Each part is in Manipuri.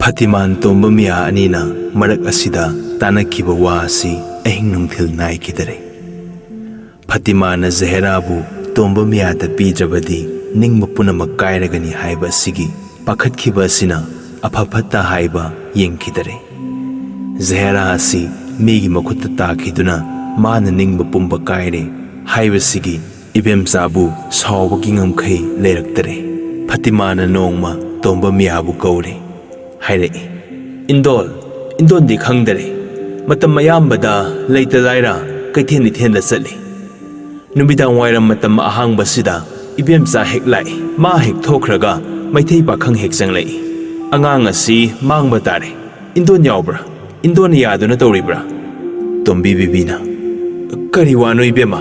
ꯐꯇꯤꯃꯥꯟ ꯇꯣꯝꯕ ꯃꯤꯌꯥ ꯑꯅꯤꯅ ꯃꯔꯛ ꯑꯁꯤꯗ ꯇꯥꯟꯅꯈꯤꯕ ꯋꯥ ꯑꯁꯤ ꯑꯍꯤꯡ ꯅꯨꯡꯊꯤꯜ ꯅꯥꯏꯈꯤꯗꯔꯦ꯫ ꯐꯇꯤꯃꯥꯅ ꯖꯍꯦꯔꯥꯕꯨ ꯇꯣꯝꯕ ꯃꯤꯌꯥꯗ ꯄꯤꯗ꯭ꯔꯕꯗꯤ ꯅꯤꯡꯕ ꯄꯨꯝꯅꯃꯛ ꯀꯥꯏꯔꯒꯅꯤ ꯍꯥꯏꯕ ꯑꯁꯤꯒꯤ ꯄꯥꯈꯠꯈꯤꯕ ꯑꯁꯤꯅ ꯑꯐ ꯐꯠꯇ ꯍꯥꯏꯕ ꯌꯦꯡꯈꯤꯗꯔꯦ꯫ ꯖꯍꯦꯔꯥ ꯑꯁꯤ ꯃꯤꯒꯤ ꯃꯈꯨꯠꯇ ꯇꯥꯈꯤꯗꯨꯅ ꯃꯥꯅ ꯅꯤꯡꯕ ꯄꯨꯝꯕ ꯀꯥꯏꯔꯦ ꯍꯥꯏꯕꯁꯤꯒꯤ ꯏꯕꯦꯝꯆꯥꯕꯨ ꯁꯥꯎꯕꯒꯤ ꯉꯝꯈꯩ ꯂꯩꯔꯛꯇꯔꯦ꯫ ꯐꯇꯤꯃꯥꯅ ꯅꯣꯡꯃ ꯇꯣꯝꯕ ꯃꯤꯌꯥꯕꯨ ꯀꯧꯔꯦ, ꯍꯥꯏꯔꯛꯏ, ꯏꯟꯗꯣꯟꯗꯤ ꯈꯪꯗꯔꯦ, ꯃꯇꯝ ꯑꯌꯥꯝꯕꯗ ꯂꯩꯇ ꯂꯥꯏꯔ ꯀꯩꯊꯦꯟ ꯏꯊꯦꯟꯗ ꯆꯠꯂꯤ꯫ ꯅꯨꯃꯤꯗꯥꯡ ꯋꯥꯏꯔꯝ ꯃꯇꯝ ꯑꯍꯥꯡꯕꯁꯤꯗ ꯏꯕꯦꯝꯆꯥ ꯍꯦꯛ ꯂꯥꯛꯏ, ꯃꯥ ꯍꯦꯛ ꯊꯣꯛꯈ꯭ꯔꯒ ꯃꯩꯇꯩ ꯄꯥꯈꯪ ꯍꯦꯛ ꯆꯪꯂꯛꯏ꯫ ꯑꯉꯥꯡ ꯑꯁꯤ ꯃꯥꯡꯕ ꯇꯥꯔꯦ, ꯏꯟꯗꯣꯟ ꯌꯥꯎꯕ꯭ꯔꯥ? ꯏꯟꯗꯣꯟꯅ ꯌꯥꯗꯨꯅ ꯇꯧꯔꯤꯕ꯭ꯔꯥ? ꯇꯣꯝꯕꯤ ꯕꯤꯕꯤꯅ, ꯀꯔꯤ ꯋꯥꯅꯣ ꯏꯕꯦꯝꯃ?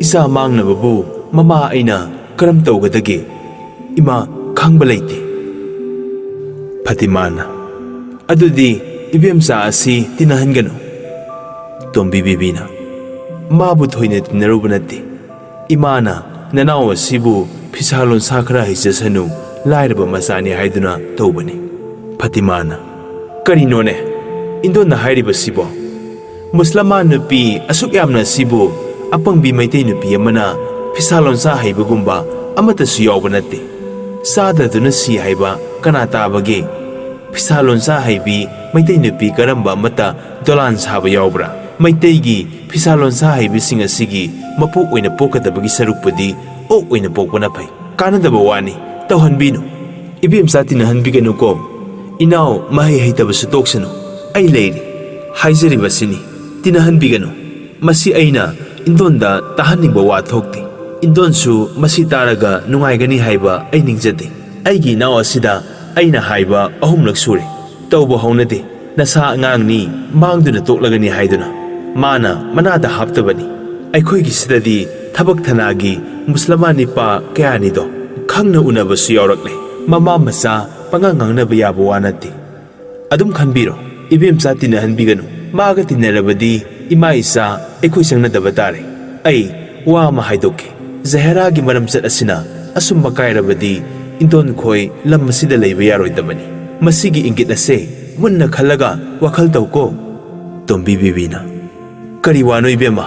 ꯏꯆꯥ ꯃꯥꯡꯅꯕꯕꯨ ꯃꯃꯥ ꯑꯩꯅ ꯀꯔꯝ ꯇꯧꯒꯗꯒꯦ? ꯏꯃꯥ ꯈꯪꯕ ꯂꯩꯇꯦ꯫ ꯐꯇꯤꯃꯥꯅ, ꯑꯗꯨꯗꯤ ꯏꯕꯦꯝꯆꯥ ꯑꯁꯤ ꯇꯤꯟꯅꯍꯟꯒꯅꯨ꯫ ꯇꯣꯝꯕꯤ ꯕꯤꯕꯤꯅ, ꯃꯥꯕꯨ ꯊꯣꯏꯅ ꯇꯤꯟꯅꯔꯨꯕ ꯅꯠꯇꯦ꯫ ꯏꯃꯥꯅ ꯅꯅꯥꯎ ꯑꯁꯤꯕꯨ ꯐꯤꯁꯥ ꯂꯣꯟꯁꯥ ꯈꯔ ꯍꯩꯖꯁꯅꯨ, ꯂꯥꯏꯔꯕ ꯃꯆꯥꯅꯤ ꯍꯥꯏꯗꯨꯅ ꯇꯧꯕꯅꯤ꯫ ꯐꯇꯤꯃꯥꯅ, ꯀꯔꯤꯅꯣꯅꯦ ꯏꯟꯗꯣꯟꯅ ꯍꯥꯏꯔꯤꯕꯁꯤꯕꯣ? ꯃꯨꯁꯂꯃꯥꯟ ꯅꯨꯄꯤ ꯑꯁꯨꯛ ꯌꯥꯝꯅ ꯑꯁꯤꯕꯨ ꯑꯄꯪꯕꯤ ꯃꯩꯇꯩ ꯅꯨꯄꯤ ꯑꯃꯅ ꯐꯤꯁꯥ ꯂꯣꯟꯁꯥ ꯍꯩꯕꯒꯨꯝꯕ ꯑꯃꯠꯇꯁꯨ ꯌꯥꯎꯕ ꯅꯠꯇꯦ꯫ ꯆꯥꯗꯗꯨꯅ ꯁꯤ ꯍꯥꯏꯕ ꯀꯅꯥ ꯇꯥꯕꯒꯦ? ꯐꯤꯁꯥ ꯂꯣꯟꯁꯥ ꯍꯩꯕꯤ ꯃꯩꯇꯩ ꯅꯨꯄꯤ ꯀꯔꯝꯕ ꯑꯃꯠꯇ ꯗꯣꯂꯥꯟ ꯁꯥꯕ ꯌꯥꯎꯕ꯭ꯔꯥ? ꯃꯩꯇꯩꯒꯤ ꯐꯤꯁꯥ ꯂꯣꯟꯁꯥ ꯍꯩꯕꯤꯁꯤꯡ ꯑꯁꯤꯒꯤ ꯃꯄꯣꯛ ꯑꯣꯏꯅ ꯄꯣꯛꯀꯗꯕꯒꯤ ꯁꯔꯨꯛꯄꯨꯗꯤ ꯑꯣꯛ ꯑꯣꯏꯅ ꯄꯣꯛꯄꯅ ꯐꯩ꯫ ꯀꯥꯟꯅꯗꯕ ꯋꯥꯅꯤ, ꯇꯧꯍꯟꯕꯤꯅꯨ꯫ ꯏꯕꯦꯝꯆꯥ ꯇꯤꯟꯅꯍꯟꯕꯤꯒꯅꯨꯀꯣ꯫ ꯏꯅꯥꯎ ꯃꯍꯩ ꯍꯩꯇꯕꯁꯨ ꯇꯣꯛꯁꯅꯨ, ꯑꯩ ꯂꯩꯔꯤ꯫ ꯍꯥꯏꯖꯔꯤꯕꯁꯤꯅꯤ, ꯇꯤꯟꯅꯍꯟꯕꯤꯒꯅꯨ꯫ ꯃꯁꯤ ꯑꯩꯅ ꯏꯟꯗꯣꯟꯗ ꯇꯥꯍꯟꯅꯤꯡꯕ ꯋꯥ ꯊꯣꯛꯇꯦ꯫ ꯏꯟꯗꯣꯟꯁꯨ ꯃꯁꯤ ꯇꯥꯔꯒ ꯅꯨꯡꯉꯥꯏꯒꯅꯤ ꯍꯥꯏꯕ ꯑꯩ ꯅꯤꯡꯖꯗꯦ꯫ ꯑꯩꯒꯤ ꯏꯅꯥꯎ ꯑꯁꯤꯗ ꯑꯩꯅ ꯍꯥꯏꯕ 3ꯂꯛ ꯁꯨꯔꯦ, ꯇꯧꯕ ꯍꯧꯅꯗꯦ꯫ ꯅꯁꯥ ꯑꯉꯥꯡꯅꯤ, ꯃꯥꯡꯗꯨꯅ ꯇꯣꯛꯂꯒꯅꯤ ꯍꯥꯏꯗꯨꯅ ꯃꯥꯅ ꯃꯅꯥꯗ ꯍꯥꯞꯇꯕꯅꯤ꯫ ꯑꯩꯈꯣꯏꯒꯤꯁꯤꯗꯗꯤ ꯊꯕꯛ ꯊꯅꯥꯒꯤ ꯃꯨꯁꯂꯃꯥꯟ ꯅꯤꯄꯥ ꯀꯌꯥꯅꯤꯗꯣ ꯈꯪꯅ ꯎꯅꯕꯁꯨ ꯌꯥꯎꯔꯛꯂꯦ꯫ ꯃꯃꯥ ꯃꯆꯥ ꯄꯉꯥꯡ ꯉꯥꯡꯅꯕ ꯌꯥꯕ ꯋꯥ ꯅꯠꯇꯦ꯫ ꯑꯗꯨꯝ ꯈꯟꯕꯤꯔꯣ, ꯏꯕꯦꯝꯆꯥ ꯇꯤꯟꯅꯍꯟꯕꯤꯒꯅꯨ꯫ ꯃꯥꯒ ꯇꯤꯟꯅꯔꯕꯗꯤ ꯏꯃꯥ ꯏꯆꯥ ꯑꯩꯈꯣꯏ ꯆꯪꯅꯗꯕ ꯇꯥꯔꯦ꯫ ꯑꯩ ꯋꯥ ꯑꯃ ꯍꯥꯏꯗꯣꯛꯀꯦ, ꯖꯍꯦꯔꯥꯒꯤ ꯃꯔꯝꯆꯠ ꯑꯁꯤꯅ ꯑꯁꯨꯝꯕ ꯀꯥꯏꯔꯕꯗꯤ ꯏꯟꯗꯣꯟ ꯈꯣꯏ ꯂꯝ ꯑꯁꯤꯗ ꯂꯩꯕ ꯌꯥꯔꯣꯏꯗꯕꯅꯤ꯫ ꯃꯁꯤꯒꯤ ꯏꯪꯒꯤꯠ ꯑꯁꯦ ꯃꯨꯟꯅ ꯈꯜꯂꯒ ꯋꯥꯈꯜ ꯇꯧꯀꯣ꯫ ꯇꯣꯝꯕꯤ ꯕꯤꯕꯤꯅ, ꯀꯔꯤ ꯋꯥꯅꯣ ꯏꯕꯦꯝꯃ?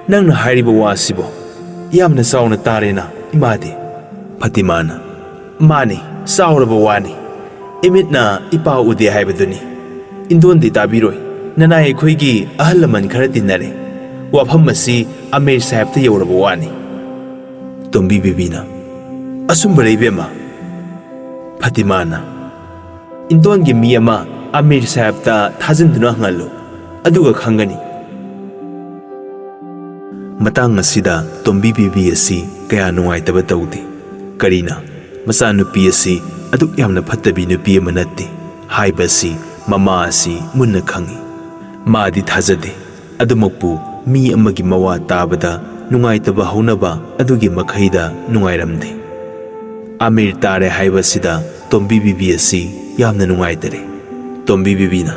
ꯅꯪꯅ ꯍꯥꯏꯔꯤꯕ ꯋꯥꯁꯤꯕꯣ ꯌꯥꯝꯅ ꯆꯥꯎꯅ ꯇꯥꯔꯦꯅ ꯏꯃꯥꯗꯤ꯫ ꯐꯇꯤꯃꯥꯅ, ꯃꯥꯅꯤ, ꯆꯥꯎꯔꯕ ꯋꯥꯅꯤ꯫ ꯏꯃꯤꯠꯅ ꯏꯄꯥ ꯎꯗꯦ ꯍꯥꯏꯕꯗꯨꯅꯤ꯫ ꯏꯟꯗꯣꯟꯗꯤ ꯇꯥꯕꯤꯔꯣꯏ꯫ ꯅꯅꯥꯏ ꯑꯩꯈꯣꯏꯒꯤ ꯑꯍꯜ ꯂꯃꯟ ꯈꯔ ꯇꯤꯟꯅꯔꯦ꯫ ꯋꯥꯐꯝ ꯑꯁꯤ ꯑꯃꯤꯔ ꯁꯥꯍꯦꯕꯇ ꯌꯧꯔꯕ ꯋꯥꯅꯤ꯫ ꯇꯣꯝꯕꯤ ꯕꯤꯕꯤꯅ, ꯑꯁꯨꯝꯕꯔ ꯏꯕꯦꯝꯃ? ꯐꯇꯤꯃꯥꯅ, ꯏꯟꯗꯣꯟꯒꯤ ꯃꯤ ꯑꯃ ꯑꯃꯤꯔ ꯁꯥꯍꯦꯕꯇ ꯊꯥꯖꯤꯟꯗꯨꯅ ꯍꯪꯍꯜꯂꯨ, ꯑꯗꯨꯒ ꯈꯪꯒꯅꯤ꯫ ꯃꯇꯥꯡ ꯑꯁꯤꯗ ꯇꯣꯝꯕꯤ ꯕꯤꯕꯤ ꯑꯁꯤ ꯀꯌꯥ ꯅꯨꯡꯉꯥꯏꯇꯕ ꯇꯧꯗꯦ꯫ ꯀꯔꯤꯅ ꯃꯆꯥꯅꯨꯄꯤ ꯑꯁꯤ ꯑꯗꯨꯛ ꯌꯥꯝꯅ ꯐꯠꯇꯕꯤ ꯅꯨꯄꯤ ꯑꯃ ꯅꯠꯇꯦ ꯍꯥꯏꯕ ꯑꯁꯤ ꯃꯃꯥ ꯑꯁꯤ ꯃꯨꯟꯅ ꯈꯪꯏ꯫ ꯃꯥꯗꯤ ꯊꯥꯖꯗꯦ꯫ ꯑꯗꯨꯃꯛꯄꯨ ꯃꯤ ꯑꯃꯒꯤ ꯃꯋꯥ ꯇꯥꯕꯗ ꯅꯨꯡꯉꯥꯏꯇꯕ ꯍꯧꯅꯕ ꯑꯗꯨꯒꯤ ꯃꯈꯩꯗ ꯅꯨꯡꯉꯥꯏꯔꯝꯗꯦ꯫ ꯑꯃꯤꯔ ꯇꯥꯔꯦ ꯍꯥꯏꯕꯁꯤꯗ ꯇꯣꯝꯕꯤ ꯕꯤꯕꯤ ꯑꯁꯤ ꯌꯥꯝꯅ ꯅꯨꯡꯉꯥꯏꯇꯔꯦ꯫ ꯇꯣꯝꯕꯤ ꯕꯤꯕꯤꯅ,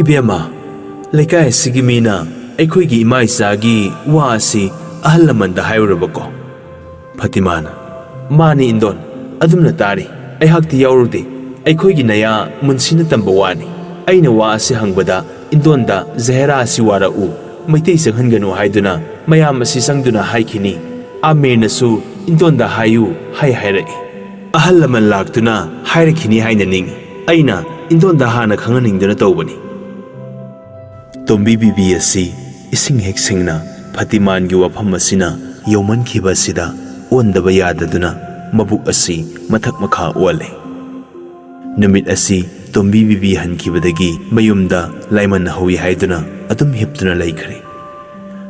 ꯏꯕꯦꯝꯃ, ꯂꯩꯀꯥꯏ ꯑꯁꯤꯒꯤ ꯃꯤꯅ ꯑꯩꯈꯣꯏꯒꯤ ꯏꯃꯥ ꯏꯆꯥꯒꯤ ꯋꯥ ꯑꯁꯤ ꯑꯍꯜ ꯂꯃꯟꯗ ꯍꯥꯏꯔꯨꯔꯕꯀꯣ? ꯐꯇꯤꯃꯥꯅ, ꯃꯥꯅꯤ ꯏꯟꯗꯣꯟ, ꯑꯗꯨꯝꯅ ꯇꯥꯔꯤ꯫ ꯑꯩꯍꯥꯛꯇꯤ ꯌꯥꯎꯔꯨꯗꯦ꯫ ꯑꯩꯈꯣꯏꯒꯤ ꯅꯌꯥ ꯃꯨꯟꯁꯤꯅ ꯇꯝꯕ ꯋꯥꯅꯤ꯫ ꯑꯩꯅ ꯋꯥ ꯑꯁꯤ ꯍꯪꯕꯗ ꯏꯟꯗꯣꯟꯗ ꯖꯍꯦꯔꯥ ꯑꯁꯤ ꯋꯥꯔꯛꯎ, ꯃꯩꯇꯩ ꯆꯪꯍꯟꯒꯅꯨ ꯍꯥꯏꯗꯨꯅ ꯃꯌꯥꯝ ꯑꯁꯤ ꯆꯪꯗꯨꯅ ꯍꯥꯏꯈꯤꯅꯤ꯫ ꯑꯃꯤꯔꯅꯁꯨ ꯏꯟꯗꯣꯟꯗ ꯍꯥꯏꯌꯨ ꯍꯥꯏꯔꯛꯏ꯫ ꯑꯍꯜ ꯂꯃꯟ ꯂꯥꯛꯇꯨꯅ ꯍꯥꯏꯔꯛꯈꯤꯅꯤ ꯍꯥꯏꯅ ꯅꯤꯡꯏ꯫ ꯑꯩꯅ ꯏꯟꯗꯣꯟꯗ ꯍꯥꯟꯅ ꯈꯪꯍꯟꯅꯤꯡꯗꯨꯅ ꯇꯧꯕꯅꯤ꯫ ꯇꯣꯝꯕꯤ ꯕꯤꯕꯤ ꯑꯁꯤ ꯏꯁꯤꯡ ꯍꯦꯛ ꯁꯤꯡꯅ ꯐꯇꯤꯃꯥꯟꯒꯤ ꯋꯥꯐꯝ ꯑꯁꯤꯅ ꯌꯧꯃꯟꯈꯤꯕ ꯑꯁꯤꯗ ꯑꯣꯟꯗꯕ ꯌꯥꯗꯗꯨꯅ ꯃꯕꯨꯛ ꯑꯁꯤ ꯃꯊꯛ ꯃꯈꯥ ꯑꯣꯜꯂꯦ꯫ ꯅꯨꯃꯤꯠ ꯑꯁꯤ ꯇꯣꯝꯕꯤ ꯕꯤꯕꯤ ꯍꯟꯈꯤꯕꯗꯒꯤ ꯃꯌꯨꯝꯗ ꯂꯥꯏꯃꯟ ꯍꯧꯏ ꯍꯥꯏꯗꯨꯅ ꯑꯗꯨꯝ ꯍꯤꯞꯇꯨꯅ ꯂꯩꯈ꯭ꯔꯦ꯫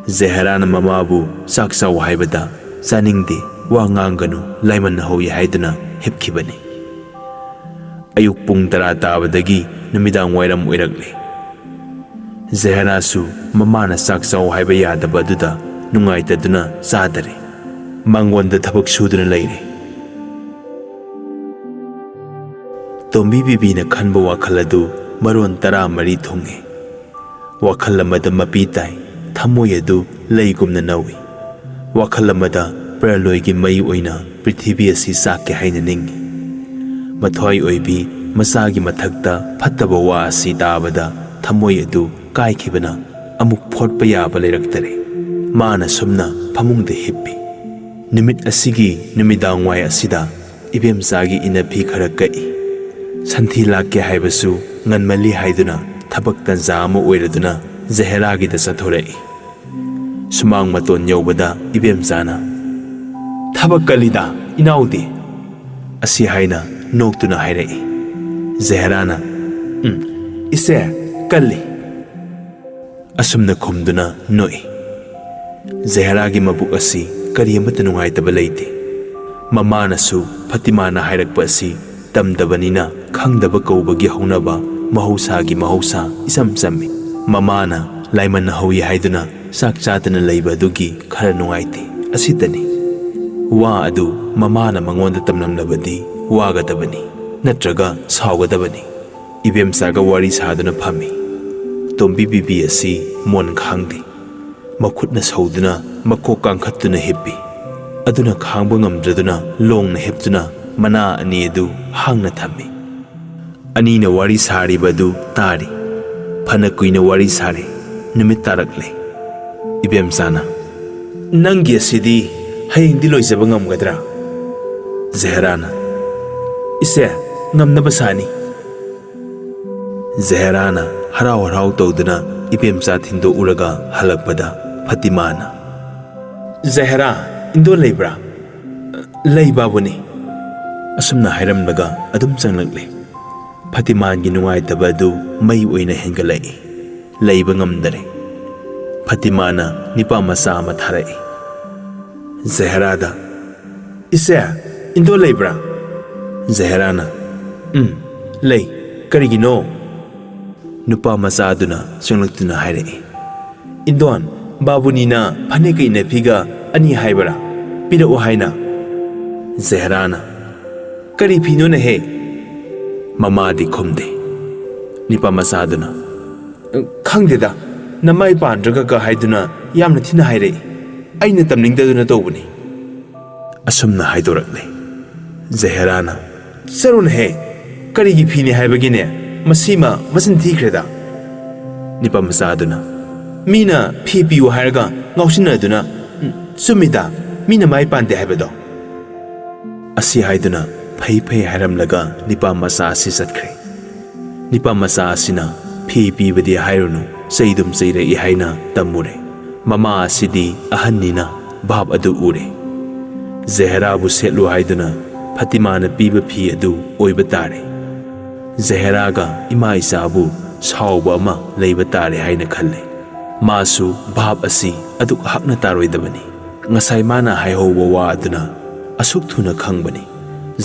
ꯖꯍꯦꯔꯥꯅ ꯃꯃꯥꯕꯨ ꯆꯥꯛ ꯆꯥꯎ ꯍꯥꯏꯕꯗ ꯆꯥꯅꯤꯡꯗꯦ, ꯋꯥ ꯉꯥꯡꯒꯅꯨ, ꯂꯥꯏꯃꯟ ꯍꯧꯏ ꯍꯥꯏꯗꯨꯅ ꯍꯤꯞꯈꯤꯕꯅꯤ꯫ ꯑꯌꯨꯛ ꯄꯨꯡ 10 ꯇꯥꯕꯗꯒꯤ ꯅꯨꯃꯤꯗꯥꯡ ꯋꯥꯏꯔꯝ ꯑꯣꯏꯔꯛꯂꯦ꯫ ꯖꯍꯦꯔꯥꯁꯨ ꯃꯃꯥꯅ ꯆꯥꯛ ꯆꯥꯎ ꯍꯥꯏꯕ ꯌꯥꯗꯕ ꯑꯗꯨꯗ ꯅꯨꯡꯉꯥꯏꯇꯗꯨꯅ ꯆꯥꯗꯔꯦ꯫ ꯃꯥꯡꯒꯣꯟꯗ ꯊꯕꯛ ꯁꯨꯗꯨꯅ ꯂꯩꯔꯦ꯫ ꯇꯣꯝꯕꯤ ꯕꯤꯕꯤꯅ ꯈꯟꯕ ꯋꯥꯈꯜ ꯑꯗꯨ ꯃꯔꯣꯟ 14 ꯊꯨꯡꯉꯦ꯫ ꯋꯥꯈꯜ ꯑꯃꯗ ꯃꯄꯤ ꯇꯥꯏ, ꯊꯃꯣꯏ ꯑꯗꯨ ꯂꯩꯒꯨꯝꯅ ꯅꯧꯏ꯫ ꯋꯥꯈꯜ ꯑꯃꯗ ꯄ꯭ꯔꯂꯣꯏꯒꯤ ꯃꯩ ꯑꯣꯏꯅ ꯄ꯭ꯔꯤꯊꯤꯕꯤ ꯑꯁꯤ ꯆꯥꯛꯀꯦ ꯍꯥꯏꯅ ꯅꯤꯡꯏ꯫ ꯃꯊ꯭ꯋꯥꯏ ꯑꯣꯏꯕꯤ ꯃꯆꯥꯒꯤ ꯃꯊꯛꯇ ꯐꯠꯇꯕ ꯋꯥ ꯑꯁꯤ ꯇꯥꯕꯗ ꯊꯃꯣꯏ ꯑꯗꯨ ꯀꯥꯏꯈꯤꯕꯅ ꯑꯃꯨꯛ ꯐꯣꯠꯄ ꯌꯥꯕ ꯂꯩꯔꯛꯇꯔꯦ꯫ ꯃꯥꯅ ꯁꯨꯝꯅ ꯐꯃꯨꯡꯗ ꯍꯤꯞꯄꯤ꯫ ꯅꯨꯃꯤꯠ ꯑꯁꯤꯒꯤ ꯅꯨꯃꯤꯗꯥꯡꯋꯥꯏ ꯑꯁꯤꯗ ꯏꯕꯦꯝꯆꯥꯒꯤ ꯏꯟꯅꯐꯤ ꯈꯔ ꯀꯛꯏ꯫ ꯁꯟꯊꯤ ꯂꯥꯛꯀꯦ ꯍꯥꯏꯕꯁꯨ ꯉꯟꯃꯜꯂꯤ ꯍꯥꯏꯗꯨꯅ ꯊꯕꯛ ꯇꯟꯖꯥ ꯑꯃ ꯑꯣꯏꯔꯗꯨꯅ ꯖꯍꯦꯔꯥꯒꯤꯗ ꯆꯠꯊꯣꯔꯛꯏ꯫ ꯁꯨꯃꯥꯡ ꯃꯇꯣꯟ ꯌꯧꯕꯗ ꯏꯕꯦꯝꯆꯥꯅ "ꯊꯕꯛ ꯀꯜꯂꯤꯗ ꯏꯅꯥꯎꯗꯤ" ꯑꯁꯤ ꯍꯥꯏꯅ ꯅꯣꯛꯇꯨꯅ ꯍꯥꯏꯔꯛꯏ꯫ ꯖꯍꯦꯔꯥꯅ "ꯏꯆꯦ ꯀꯜꯂꯤ" ꯑꯁꯨꯝꯅ ꯈꯨꯝꯗꯨꯅ ꯅꯣꯛꯏ꯫ ꯖꯍꯦꯔꯥꯒꯤ ꯃꯕꯨꯛ ꯑꯁꯤ ꯀꯔꯤ ꯑꯃꯠꯇ ꯅꯨꯡꯉꯥꯏꯇꯕ ꯂꯩꯇꯦ꯫ ꯃꯃꯥꯅꯁꯨ ꯐꯇꯤꯃꯥꯅ ꯍꯥꯏꯔꯛꯄ ꯑꯁꯤ ꯇꯝꯗꯕꯅꯤꯅ ꯈꯪꯗꯕ ꯀꯧꯕꯒꯤ ꯍꯧꯅꯕ ꯃꯍꯧꯁꯥꯒꯤ ꯃꯍꯧꯁꯥ ꯏꯆꯝ ꯆꯝꯃꯤ꯫ ꯃꯃꯥꯅ ꯂꯥꯏꯃꯟ ꯍꯧꯏ ꯍꯥꯏꯗꯨꯅ ꯆꯥꯛ ꯆꯥꯗꯅ ꯂꯩꯕ ꯑꯗꯨꯒꯤ ꯈꯔ ꯅꯨꯡꯉꯥꯏꯇꯦ ꯑꯁꯤꯇꯅꯤ꯫ ꯋꯥ ꯑꯗꯨ ꯃꯃꯥꯅ ꯃꯉꯣꯟꯗ ꯇꯝꯂꯝꯂꯕꯗꯤ ꯋꯥꯒꯗꯕꯅꯤ ꯅꯠꯇ꯭ꯔꯒ ꯁꯥꯎꯒꯗꯕꯅꯤ꯫ ꯏꯕꯦꯝꯆꯥꯒ ꯋꯥꯔꯤ ꯁꯥꯗꯨꯅ ꯐꯝꯃꯤ꯫ ꯇꯣꯝꯕꯤ ꯕꯤꯕꯤ ꯑꯁꯤ ꯃꯣꯟ ꯈꯥꯡꯗꯦ꯫ ꯃꯈꯨꯠꯅ ꯁꯧꯗꯨꯅ ꯃꯀꯣꯛ ꯀꯥꯡꯈꯠꯇꯨꯅ ꯍꯤꯞꯄꯤ꯫ ꯑꯗꯨꯅ ꯈꯥꯡꯕ ꯉꯝꯗ꯭ꯔꯗꯨꯅ ꯂꯣꯡꯅ ꯍꯤꯞꯇꯨꯅ ꯃꯅꯥ ꯑꯅꯤ ꯑꯗꯨ ꯍꯥꯡꯅ ꯊꯝꯃꯤ꯫ ꯑꯅꯤꯅ ꯋꯥꯔꯤ ꯁꯥꯔꯤꯕ ꯑꯗꯨ ꯇꯥꯔꯤ꯫ ꯐꯅ ꯀꯨꯏꯅ ꯋꯥꯔꯤ ꯁꯥꯔꯦ꯫ ꯅꯨꯃꯤꯠ ꯇꯥꯔꯛꯂꯦ꯫ ꯏꯕꯦꯝꯆꯥꯅ "ꯅꯪꯒꯤ ꯑꯁꯤꯗꯤ ꯍꯌꯦꯡꯗꯤ ꯂꯣꯏꯖꯕ ꯉꯝꯒꯗ꯭ꯔꯥ?" ꯖꯍꯦꯔꯥꯅ "ꯏꯆꯦ ꯉꯝꯅꯕ ꯁꯥꯅꯤ." ꯖꯍꯦꯔꯥꯅ ꯍꯔꯥꯎ ꯍꯔꯥꯎ ꯇꯧꯗꯨꯅ ꯏꯕꯦꯝꯆꯥ ꯊꯤꯟꯗꯣꯛꯎꯔꯒ ꯍꯜꯂꯛꯄꯗ ꯐꯇꯤꯃꯥꯅ "ꯖꯍꯦꯔꯥ ꯏꯟꯗꯣꯟ ꯂꯩꯕ꯭ꯔꯥ?" "ꯂꯩ ꯕꯥꯕꯨꯅꯤ" ꯑꯁꯨꯝꯅ ꯍꯥꯏꯔꯝꯂꯒ ꯑꯗꯨꯝ ꯆꯪꯂꯛꯂꯦ꯫ ꯐꯇꯤꯃꯥꯟꯒꯤ ꯅꯨꯡꯉꯥꯏꯇꯕ ꯑꯗꯨ ꯃꯩ ꯑꯣꯏꯅ ꯍꯦꯟꯒꯠꯂꯛꯏ꯫ ꯂꯩꯕ ꯉꯝꯗꯔꯦ꯫ ꯐꯇꯤꯃꯥꯅ ꯅꯤꯄꯥ ꯃꯆꯥ ꯑꯃ ꯊꯥꯔꯛꯏ꯫ ꯖꯍꯦꯔꯥꯗ "ꯏꯆꯦ ꯏꯟꯗꯣꯟ ꯂꯩꯕ꯭ꯔꯥ?" ꯖꯍꯦꯔꯥꯅ "ꯂꯩ, ꯀꯔꯤꯒꯤꯅꯣ?" ꯅꯨꯄꯥ ꯃꯆꯥ ꯑꯗꯨꯅ ꯆꯪꯂꯛꯇꯨꯅ ꯍꯥꯏꯔꯛꯏ꯫ "ꯏꯟꯗꯣꯟ ꯕꯥꯕꯨꯅꯤꯅ ꯐꯅꯦꯛꯀ ꯏꯟꯅꯐꯤꯒ ꯑꯅꯤ ꯍꯥꯏꯕꯔꯥ? ꯄꯤꯔꯛꯑꯣ ꯍꯥꯏꯅ." ꯖꯍꯦꯔꯥꯅ "ꯀꯔꯤ ꯐꯤꯅꯣꯅꯦꯍꯦ?" ꯃꯃꯥꯗꯤ ꯈꯨꯝꯗꯦ꯫ ꯅꯤꯄꯥ ꯃꯆꯥꯗꯨꯅ "ꯈꯪꯗꯦꯗ, ꯅꯃꯥꯏ ꯄꯥꯟꯗ꯭ꯔꯒ ꯍꯥꯏꯗꯨꯅ ꯌꯥꯝꯅ ꯊꯤꯅ ꯍꯥꯏꯔꯛꯏ꯫ ꯑꯩꯅ ꯇꯝꯅꯤꯡꯗꯗꯨꯅ ꯇꯧꯕꯅꯤ." ꯑꯁꯨꯝꯅ ꯍꯥꯏꯗꯣꯔꯛꯂꯦ꯫ ꯖꯍꯦꯔꯥꯅ "ꯆꯠꯔꯣꯅꯦꯍꯦ, ꯀꯔꯤꯒꯤ ꯐꯤꯅꯤ ꯍꯥꯏꯕꯒꯤꯅꯦ? ꯃꯁꯤꯃ ꯃꯆꯤꯟ ꯊꯤꯈ꯭ꯔꯦꯗ." ꯅꯤꯄꯥ ꯃꯆꯥꯗꯨꯅ "ꯃꯤꯅ ꯐꯤ ꯄꯤꯌꯨ ꯍꯥꯏꯔꯒ ꯉꯥꯎꯁꯤꯟꯅꯗꯨꯅ ꯆꯨꯝꯃꯤꯗ ꯃꯤꯅ ꯃꯥꯏ ꯄꯥꯟꯗꯦ ꯍꯥꯏꯕꯗꯣ." ꯑꯁꯤ ꯍꯥꯏꯗꯨꯅ ꯐꯩ ꯐꯩ ꯍꯥꯏꯔꯝꯂꯒ ꯅꯤꯄꯥ ꯃꯆꯥ ꯑꯁꯤ ꯆꯠꯈ꯭ꯔꯦ꯫ ꯅꯤꯄꯥ ꯃꯆꯥ ꯑꯁꯤꯅ ꯐꯤ ꯄꯤꯕꯗꯤ ꯍꯥꯏꯔꯨꯅꯨ ꯆꯩꯗꯨꯝ ꯆꯩꯔꯛꯏ ꯍꯥꯏꯅ ꯇꯝꯃꯨꯔꯦ꯫ ꯃꯃꯥ ꯑꯁꯤꯗꯤ ꯑꯍꯟꯅꯤꯅ ꯚꯥꯞ ꯑꯗꯨ ꯎꯔꯦ꯫ ꯖꯍꯦꯔꯥꯕꯨ ꯁꯦꯠꯂꯨ ꯍꯥꯏꯗꯨꯅ ꯐꯇꯤꯃꯥꯅ ꯄꯤꯕ ꯐꯤ ꯑꯗꯨ ꯑꯣꯏꯕ ꯇꯥꯔꯦ꯫ ꯖꯍꯦꯔꯥꯒ ꯏꯃꯥ ꯏꯆꯥꯕꯨ ꯁꯥꯎꯕ ꯑꯃ ꯂꯩꯕ ꯇꯥꯔꯦ ꯍꯥꯏꯅ ꯈꯜꯂꯦ꯫ ꯃꯥꯁꯨ ꯚꯥꯞ ꯑꯁꯤ ꯑꯗꯨꯛ ꯍꯛꯅ ꯇꯥꯔꯣꯏꯗꯕꯅꯤ꯫ ꯉꯁꯥꯏ ꯃꯥꯅ ꯍꯥꯏꯍꯧꯕ ꯋꯥ ꯑꯗꯨꯅ ꯑꯁꯨꯛ ꯊꯨꯅ ꯈꯪꯕꯅꯤ꯫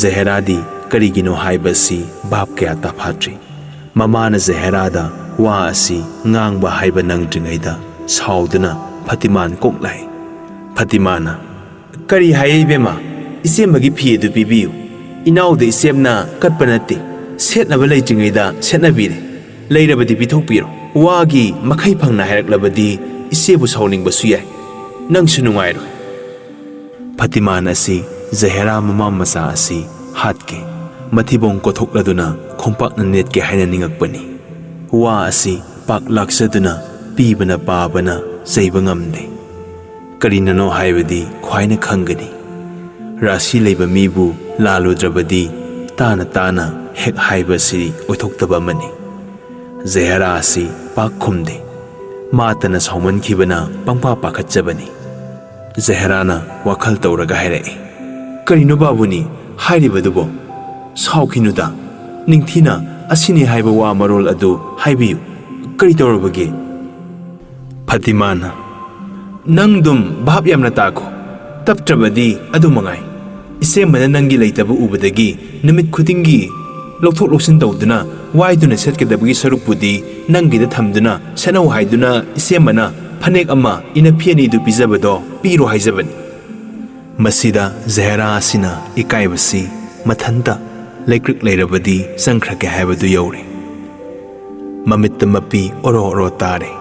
ꯖꯍꯦꯔꯥꯗꯤ ꯀꯔꯤꯒꯤꯅꯣ ꯍꯥꯏꯕ ꯑꯁꯤ ꯚꯥꯞ ꯀꯌꯥ ꯇꯥꯐꯥꯠꯇ꯭ꯔꯤ꯫ ꯃꯃꯥꯅ ꯖꯍꯦꯔꯥꯗ ꯋꯥ ꯑꯁꯤ ꯉꯥꯡꯕ ꯍꯥꯏꯕ ꯅꯪꯗ꯭ꯔꯤꯉꯩꯗ ꯁꯥꯎꯗꯨꯅ ꯐꯇꯤꯃꯥꯟ ꯀꯣꯛ ꯂꯥꯛꯏ꯫ ꯐꯇꯤꯃꯥꯅ "ꯀꯔꯤ ꯍꯥꯏꯌꯦ ꯏꯕꯦꯝꯃ? ꯏꯆꯦꯝꯕꯒꯤ ꯐꯤ ꯑꯗꯨ ꯄꯤꯕꯤꯌꯨ꯫ ꯏꯅꯥꯎꯗ ꯏꯆꯦꯝꯅ ꯀꯠꯄ ꯅꯠꯇꯦ, ꯁꯦꯠꯅꯕ ꯂꯩꯇ꯭ꯔꯤꯉꯩꯗ ꯁꯦꯠꯅꯕꯤꯔꯦ꯫ ꯂꯩꯔꯕꯗꯤ ꯄꯤꯊꯣꯛꯄꯤꯔꯣ꯫ ꯋꯥꯒꯤ ꯃꯈꯩ ꯐꯪꯅ ꯍꯥꯏꯔꯛꯂꯕꯗꯤ ꯏꯆꯦꯕꯨ ꯁꯥꯎꯅꯤꯡꯕꯁꯨ ꯌꯥꯏ, ꯅꯪꯁꯨ ꯅꯨꯡꯉꯥꯏꯔꯣꯏ." ꯐꯇꯤꯃꯥꯟ ꯑꯁꯤ ꯖꯍꯦꯔꯥ ꯃꯃꯥ ꯃꯆꯥ ꯑꯁꯤ ꯍꯥꯠꯀꯦ, ꯃꯊꯤꯕꯣꯡ ꯀꯣꯊꯣꯛꯂꯗꯨꯅ ꯈꯣꯡꯄꯥꯛꯅ ꯅꯦꯠꯀꯦ ꯍꯥꯏꯅ ꯅꯤꯡꯉꯛꯄꯅꯤ꯫ ꯋꯥ ꯑꯁꯤ ꯄꯥꯛ ꯂꯥꯛꯆꯗꯨꯅ ꯄꯤꯕꯅ ꯄꯥꯕꯅ ꯆꯩꯕ ꯉꯝꯗꯦ꯫ ꯀꯔꯤꯅꯅꯣ ꯍꯥꯏꯕꯗꯤ ꯈ꯭ꯋꯥꯏꯅ ꯈꯪꯒꯅꯤ꯫ ꯔꯥꯁꯤ ꯂꯩꯕ ꯃꯤꯕꯨ ꯂꯥꯜꯂꯨꯗ꯭ꯔꯕꯗꯤ ꯇꯥꯅ ꯇꯥꯅ ꯍꯦꯛ ꯍꯥꯏꯕ ꯑꯁꯤ ꯑꯣꯏꯊꯣꯛꯇꯕ ꯑꯃꯅꯤ꯫ ꯖꯍꯦꯔꯥ ꯑꯁꯤ ꯄꯥꯛ ꯈꯨꯝꯗꯦ꯫ ꯃꯥꯇꯅ ꯁꯥꯎꯃꯟꯈꯤꯕꯅ ꯄꯪꯄꯥ ꯄꯥꯈꯠꯆꯕꯅꯤ꯫ ꯖꯍꯦꯔꯥꯅ ꯋꯥꯈꯜ ꯇꯧꯔꯒ ꯍꯥꯏꯔꯛꯏ꯫ "ꯀꯔꯤꯅꯣ ꯕꯥꯕꯨꯅꯤ ꯍꯥꯏꯔꯤꯕꯗꯨꯕꯣ? ꯁꯥꯎꯈꯤꯅꯨꯗ, ꯅꯤꯡꯊꯤꯅ ꯑꯁꯤꯅꯤ ꯍꯥꯏꯕ ꯋꯥ ꯃꯔꯣꯜ ꯑꯗꯨ ꯍꯥꯏꯕꯤꯌꯨ꯫ ꯀꯔꯤ ꯇꯧꯔꯕꯒꯦ?" ꯐꯇꯤꯃꯥꯅ "ꯅꯪꯗꯨꯝ ꯚꯥꯞ ꯌꯥꯝꯅ ꯇꯥꯈꯣ, ꯇꯞꯇ꯭ꯔꯕꯗꯤ ꯑꯗꯨ ꯃꯉꯥꯏ꯫ ꯏꯆꯦꯝꯕꯅ ꯅꯪꯒꯤ ꯂꯩꯇꯕ ꯎꯕꯗꯒꯤ ꯅꯨꯃꯤꯠ ꯈꯨꯗꯤꯡꯒꯤ ꯂꯧꯊꯣꯛ ꯂꯧꯁꯤꯟ ꯇꯧꯗꯨꯅ ꯋꯥꯏꯗꯨꯅ ꯁꯦꯠꯀꯗꯕꯒꯤ ꯁꯔꯨꯛꯄꯨꯗꯤ ꯅꯪꯒꯤꯗ ꯊꯝꯗꯨꯅ ꯁꯦꯠꯅꯧ ꯍꯥꯏꯗꯨꯅ ꯏꯆꯦꯝꯕꯅ ꯐꯅꯦꯛ ꯑꯃ ꯏꯟꯅꯐꯤ ꯑꯅꯤꯗꯨ ꯄꯤꯖꯕꯗꯣ ꯄꯤꯔꯣ ꯍꯥꯏꯖꯕꯅꯤ." ꯃꯁꯤꯗ ꯖꯍꯦꯔꯥ ꯑꯁꯤꯅ ꯏꯀꯥꯏꯕꯁꯤ ꯃꯊꯟꯇ ꯂꯩꯀ꯭ꯔꯤꯛ ꯂꯩꯔꯕꯗꯤ ꯆꯪꯈ꯭ꯔꯒꯦ ꯍꯥꯏꯕꯗꯨ ꯌꯧꯔꯦ꯫ ꯃꯃꯤꯠꯇ ꯃꯄꯤ ꯑꯣꯔꯣ ꯑꯣꯔꯣ ꯇꯥꯔꯦ꯫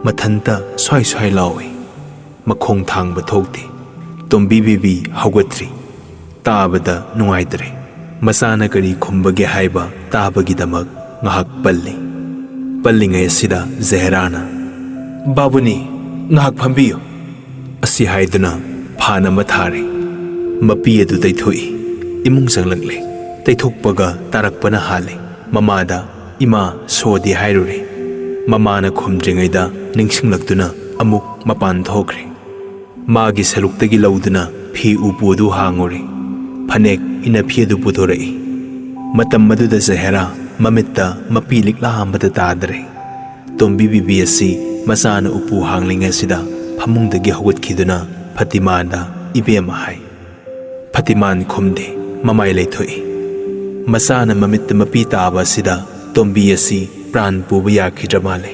ꯃꯊꯟꯇ ꯁ꯭ꯋꯥꯏ ꯁ꯭ꯋꯥꯏ ꯂꯥꯎꯏ꯫ ꯃꯈꯣꯡ ꯊꯥꯡꯕ ꯊꯣꯛꯇꯦ꯫ ꯇꯣꯝꯕꯤ ꯕꯤꯕꯤ ꯍꯧꯒꯠꯇ꯭ꯔꯤ꯫ ꯇꯥꯕꯗ ꯅꯨꯡꯉꯥꯏꯇ꯭ꯔꯦ꯫ ꯃꯆꯥꯅ ꯀꯔꯤ ꯈꯨꯝꯕꯒꯦ ꯍꯥꯏꯕ ꯇꯥꯕꯒꯤꯗꯃꯛ ꯉꯍꯥꯛ ꯄꯜꯂꯤ꯫ ꯄꯜꯂꯤꯉꯩ ꯑꯁꯤꯗ ꯖꯍꯦꯔꯥꯅ "ꯕꯥꯕꯨꯅꯤ, ꯉꯍꯥꯛ ꯐꯝꯕꯤꯌꯨ" ꯑꯁꯤ ꯍꯥꯏꯗꯨꯅ ꯐꯥꯟ ꯑꯃ ꯊꯥꯔꯦ꯫ ꯃꯄꯤ ꯑꯗꯨ ꯇꯩꯊꯣꯛꯏ꯫ ꯏꯃꯨꯡ ꯆꯪꯂꯛꯂꯦ꯫ ꯇꯩꯊꯣꯛꯄꯒ ꯇꯥꯔꯛꯄꯅ ꯍꯥꯜꯂꯦ꯫ ꯃꯃꯥꯗ "ꯏꯃꯥ, ꯁꯣꯗꯤ" ꯍꯥꯏꯔꯨꯔꯦ꯫ ꯃꯃꯥꯅ ꯈꯨꯝꯗ꯭ꯔꯤꯉꯩꯗ ꯅꯤꯡꯁꯤꯡꯂꯛꯇꯨꯅ ꯑꯃꯨꯛ ꯃꯄꯥꯟ ꯊꯣꯛꯈ꯭ꯔꯦ꯫ ꯃꯥꯒꯤ ꯁꯔꯨꯛꯇꯒꯤ ꯂꯧꯗꯨꯅ ꯐꯤ ꯎꯄꯨ ꯑꯗꯨ ꯍꯥꯡꯉꯨꯔꯦ꯫ ꯐꯅꯦꯛ ꯏꯟꯅꯐꯤ ꯑꯗꯨ ꯄꯨꯊꯣꯔꯛꯏ꯫ ꯃꯇꯝ ꯑꯗꯨꯗ ꯖꯍꯦꯔꯥ ꯃꯃꯤꯠꯇ ꯃꯄꯤ ꯂꯤꯛꯂꯥ ꯑꯃꯇ ꯇꯥꯗ꯭ꯔꯦ꯫ ꯇꯣꯝꯕꯤ ꯕꯤꯕꯤ ꯑꯁꯤ ꯃꯆꯥꯅ ꯎꯄꯨ ꯍꯥꯡꯂꯤꯉꯩꯁꯤꯗ ꯐꯃꯨꯡꯗꯒꯤ ꯍꯧꯒꯠꯈꯤꯗꯨꯅ ꯐꯇꯤꯃꯥꯗ "ꯏꯕꯦꯝꯃ" ꯍꯥꯏ꯫ ꯐꯇꯤꯃꯥꯟ ꯈꯨꯝꯗꯦ, ꯃꯃꯥꯏ ꯂꯩꯊꯣꯛꯏ꯫ ꯃꯆꯥꯅ ꯃꯃꯤꯠꯇ ꯃꯄꯤ ꯇꯥꯕ ꯑꯁꯤꯗ ꯇꯣꯝꯕꯤ ꯑꯁꯤ ꯄ꯭ꯔꯥꯟ ꯄꯨꯕ ꯌꯥꯈꯤꯗ꯭ꯔ ꯃꯥꯜꯂꯦ꯫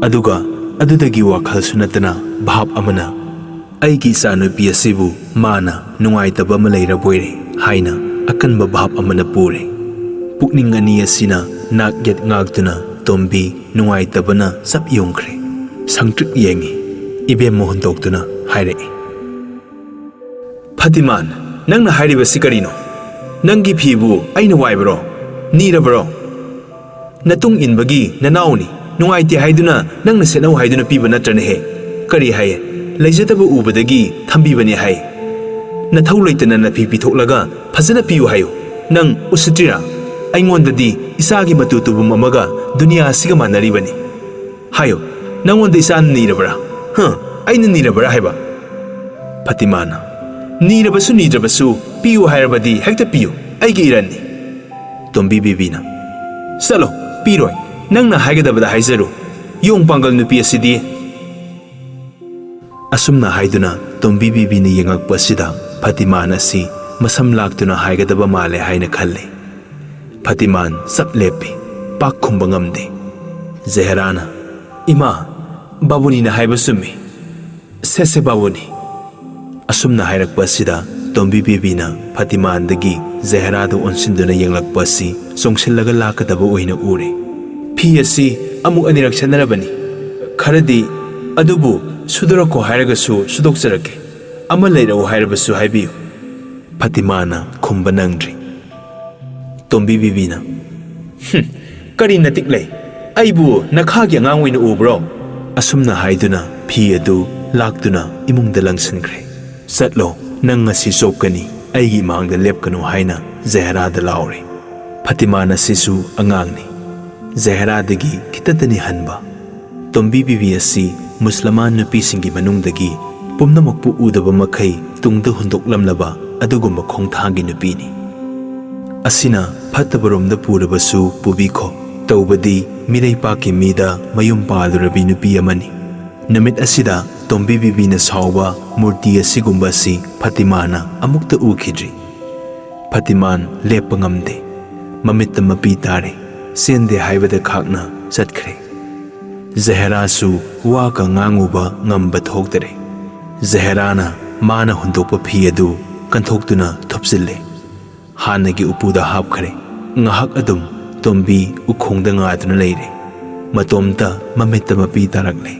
ꯑꯗꯨꯒ ꯑꯗꯨꯗꯒꯤ ꯋꯥꯈꯜꯁꯨ ꯅꯠꯇꯅ ꯚꯥꯞ ꯑꯃꯅ "ꯑꯩꯒꯤ ꯏꯆꯥꯅꯨꯄꯤ ꯑꯁꯤꯕꯨ ꯃꯥꯅ ꯅꯨꯡꯉꯥꯏꯇꯕ ꯑꯃ ꯂꯩꯔꯕꯣꯏꯔꯦ" ꯍꯥꯏꯅ ꯑꯀꯟꯕ ꯚꯥꯞ ꯑꯃꯅ ꯄꯨꯔꯦ꯫ ꯄꯨꯛꯅꯤꯡ ꯑꯅꯤ ꯑꯁꯤꯅ ꯅꯥꯛ ꯌꯦꯠ ꯉꯥꯛꯇꯨꯅ ꯇꯣꯝꯕꯤ ꯅꯨꯡꯉꯥꯏꯇꯕꯅ ꯆꯞ ꯌꯨꯡꯈ꯭ꯔꯦ꯫ ꯁꯪꯇ꯭ꯔꯤꯛ ꯌꯦꯡꯉꯤ꯫ ꯏꯕꯦꯝꯃ ꯍꯨꯟꯗꯣꯛꯇꯨꯅ ꯍꯥꯏꯔꯛꯏ, "ꯐꯇꯤꯃꯥꯟ, ꯅꯪꯅ ꯍꯥꯏꯔꯤꯕꯁꯤ ꯀꯔꯤꯅꯣ? ꯅꯪꯒꯤ ꯐꯤꯕꯨ ꯑꯩꯅ ꯋꯥꯏꯕꯔꯣ? ꯅꯤꯔꯕꯔꯣ? ꯅꯇꯨꯡ ꯏꯟꯕꯒꯤ ꯅꯅꯥꯎꯅꯤ, ꯅꯨꯡꯉꯥꯏꯇꯦ ꯍꯥꯏꯗꯨꯅ ꯅꯪꯅ ꯁꯦꯠꯅꯧ ꯍꯥꯏꯗꯨꯅ ꯄꯤꯕ ꯅꯠꯇ꯭ꯔꯅꯦꯍꯦ? ꯀꯔꯤ ꯍꯥꯏꯌꯦ? ꯂꯩꯖꯗꯕ ꯎꯕꯗꯒꯤ ꯊꯝꯕꯤꯕꯅꯦ ꯍꯥꯏ꯫ ꯅꯊꯧ ꯂꯩꯇꯅ ꯅꯐꯤ ꯄꯤꯊꯣꯛꯂꯒ ꯐꯖꯅ ꯄꯤꯌꯨ ꯍꯥꯏꯌꯨ꯫ ꯅꯪ ꯎꯁꯤꯠꯇ꯭ꯔꯤꯔꯥ? ꯑꯩꯉꯣꯟꯗꯗꯤ ꯏꯆꯥꯒꯤ ꯃꯇꯨ ꯇꯨꯕꯨꯝ ꯑꯃꯒ ꯗꯨꯅꯤꯌꯥ ꯑꯁꯤꯒ ꯃꯥꯟꯅꯔꯤꯕꯅꯤ꯫ ꯍꯥꯏꯌꯨ, ꯅꯪꯉꯣꯟꯗ ꯏꯆꯥꯅ ꯅꯤꯔꯕ꯭ꯔꯥ? ꯑꯩꯅ ꯅꯤꯔꯕ꯭ꯔꯥ ꯍꯥꯏꯕ?" ꯐꯇꯤꯃꯥꯅ "ꯅꯤꯔꯕꯁꯨ ꯅꯤꯗ꯭ꯔꯕꯁꯨ ꯄꯤꯌꯨ ꯍꯥꯏꯔꯕꯗꯤ ꯍꯦꯛꯇ ꯄꯤꯌꯨ, ꯑꯩꯒꯤ ꯏꯔꯟꯅꯤ." ꯇꯣꯝꯕꯤ ꯕꯤꯕꯤꯅ "ꯆꯠꯂꯣ, ꯄꯤꯔꯣꯏ, ꯅꯪꯅ ꯍꯥꯏꯒꯗꯕꯗ ꯍꯥꯏꯖꯔꯨ, ꯌꯣꯡ ꯄꯥꯡꯒꯜ ꯅꯨꯄꯤ ꯑꯁꯤꯗꯤ" ꯑꯁꯨꯝꯅ ꯍꯥꯏꯗꯨꯅ ꯇꯣꯝꯕꯤ ꯕꯤꯕꯤꯅ ꯌꯦꯡꯉꯛꯄ ꯑꯁꯤꯗ ꯐꯇꯤꯃꯥꯟ ꯑꯁꯤ ꯃꯁꯝ ꯂꯥꯛꯇꯨꯅ ꯍꯥꯏꯒꯗꯕ ꯃꯥꯜꯂꯦ ꯍꯥꯏꯅ ꯈꯜꯂꯤ꯫ ꯐꯇꯤꯃꯥꯟ ꯆꯞ ꯂꯦꯞꯄꯤ, ꯄꯥꯛ ꯈꯨꯝꯕ ꯉꯝꯗꯦ꯫ ꯖꯍꯦꯔꯥꯅ "ꯏꯃꯥ, ꯕꯥꯕꯨꯅꯤꯅ ꯍꯥꯏꯕ ꯆꯨꯝꯃꯤ. ꯁꯦꯁꯦ ꯕꯥꯕꯨꯅꯤ." ꯑꯁꯨꯝꯅ ꯍꯥꯏꯔꯛꯄ ꯑꯁꯤꯗ ꯇꯣꯝꯕꯤ ꯕꯤꯕꯤꯅ ꯐꯇꯤꯃꯥꯟꯗꯒꯤ ꯖꯍꯦꯔꯥꯗ ꯑꯣꯟꯁꯤꯟꯗꯨꯅ ꯌꯦꯡꯂꯛꯄ ꯑꯁꯤ ꯆꯣꯡꯁꯤꯜꯂꯒ ꯂꯥꯛꯀꯗꯕ ꯑꯣꯏꯅ ꯎꯔꯦ꯫ "ꯐꯤ ꯑꯁꯤ ꯑꯃꯨꯛ ꯑꯅꯤꯔꯛ ꯁꯦꯠꯅꯔꯕꯅꯤ. ꯈꯔꯗꯤ ꯑꯗꯨꯕꯨ ꯁꯨꯗꯣꯔꯛꯈꯣ ꯍꯥꯏꯔꯒꯁꯨ ꯁꯨꯗꯣꯛꯆꯔꯛꯀꯦ. ꯑꯃ ꯂꯩꯔꯛꯎ ꯍꯥꯏꯔꯕꯁꯨ ꯍꯥꯏꯕꯤꯌꯨ." ꯐꯇꯤꯃꯥꯅ ꯈꯨꯝꯕ ꯅꯪꯗ꯭ꯔꯤ꯫ ꯇꯣꯝꯕꯤ ꯕꯤꯕꯤꯅ "ꯀꯔꯤ ꯅꯇꯤꯛ ꯂꯩ? ꯑꯩꯕꯨ ꯅꯈꯥꯒꯤ ꯑꯉꯥꯡ ꯑꯣꯏꯅ ꯎꯕ꯭ꯔꯣ?" ꯑꯁꯨꯝꯅ ꯍꯥꯏꯗꯨꯅ ꯐꯤ ꯑꯗꯨ ꯂꯥꯛꯇꯨꯅ ꯏꯃꯨꯡꯗ ꯂꯪꯁꯤꯟꯈ꯭ꯔꯦ꯫ "ꯆꯠꯂꯣ, ꯅꯪ ꯉꯁꯤ ꯆꯣꯞꯀꯅꯤ, ꯑꯩꯒꯤ ꯃꯥꯡꯗ ꯂꯦꯞꯀꯅꯨ" ꯍꯥꯏꯅ ꯖꯍꯦꯔꯥꯗ ꯂꯥꯎꯔꯦ꯫ ꯐꯇꯤꯃꯥꯟ ꯑꯁꯤꯁꯨ ꯑꯉꯥꯡꯅꯤ, ꯖꯍꯦꯔꯥꯗꯒꯤ ꯈꯤꯇꯇꯅꯤ ꯍꯟꯕ꯫ ꯇꯣꯝꯕꯤ ꯕꯤꯕꯤ ꯑꯁꯤ ꯃꯨꯁꯂꯃꯥꯟ ꯅꯨꯄꯤꯁꯤꯡꯒꯤ ꯃꯅꯨꯡꯗꯒꯤ ꯄꯨꯝꯅꯃꯛꯄꯨ ꯎꯗꯕ ꯃꯈꯩ ꯇꯨꯡꯗ ꯍꯨꯟꯗꯣꯛꯂꯝꯂꯕ ꯑꯗꯨꯒꯨꯝꯕ ꯈꯣꯡꯊꯥꯡꯒꯤ ꯅꯨꯄꯤꯅꯤ꯫ ꯑꯁꯤꯅ ꯐꯠꯇꯕꯔꯣꯝꯗ ꯄꯨꯔꯕꯁꯨ ꯄꯨꯕꯤꯈꯣ, ꯇꯧꯕꯗꯤ ꯃꯤꯔꯩꯄꯥꯛꯀꯤ ꯃꯤꯗ ꯃꯌꯨꯝ ꯄꯥꯜꯂꯨꯔꯕꯤ ꯅꯨꯄꯤ ꯑꯃꯅꯤ꯫ ꯅꯨꯃꯤꯠ ꯑꯁꯤꯗ ꯇꯣꯝꯕꯤ ꯕꯤꯕꯤꯅ ꯁꯥꯎꯕ ꯃꯨꯔꯇꯤ ꯑꯁꯤꯒꯨꯝꯕ ꯑꯁꯤ ꯐꯇꯤꯃꯥꯅ ꯑꯃꯨꯛꯇ ꯎꯈꯤꯗ꯭ꯔꯤ꯫ ꯐꯇꯤꯃꯥꯟ ꯂꯦꯞꯄ ꯉꯝꯗꯦ, ꯃꯃꯤꯠꯇ ꯃꯄꯤ ꯇꯥꯔꯦ, ꯆꯦꯟꯗꯦ ꯍꯥꯏꯕꯗ ꯈꯥꯛꯅ ꯆꯠꯈ꯭ꯔꯦ꯫ ꯖꯍꯦꯔꯥꯁꯨ ꯋꯥꯒ ꯉꯥꯡꯉꯨꯕ ꯉꯝꯕ ꯊꯣꯛꯇꯔꯦ꯫ ꯖꯍꯦꯔꯥꯅ ꯃꯥꯅ ꯍꯨꯟꯗꯣꯛꯄ ꯐꯤ ꯑꯗꯨ ꯀꯟꯊꯣꯛꯇꯨꯅ ꯊꯨꯞꯆꯤꯜꯂꯦ, ꯍꯥꯟꯅꯒꯤ ꯎꯄꯨꯗ ꯍꯥꯞꯈ꯭ꯔꯦ꯫ ꯉꯍꯥꯛ ꯑꯗꯨꯝ ꯇꯣꯝꯕꯤ ꯎꯈꯣꯡꯗ ꯉꯥꯗꯨꯅ ꯂꯩꯔꯦ꯫ ꯃꯇꯣꯝꯇ ꯃꯃꯤꯠꯇ ꯃꯄꯤ ꯇꯥꯔꯛꯂꯦ꯫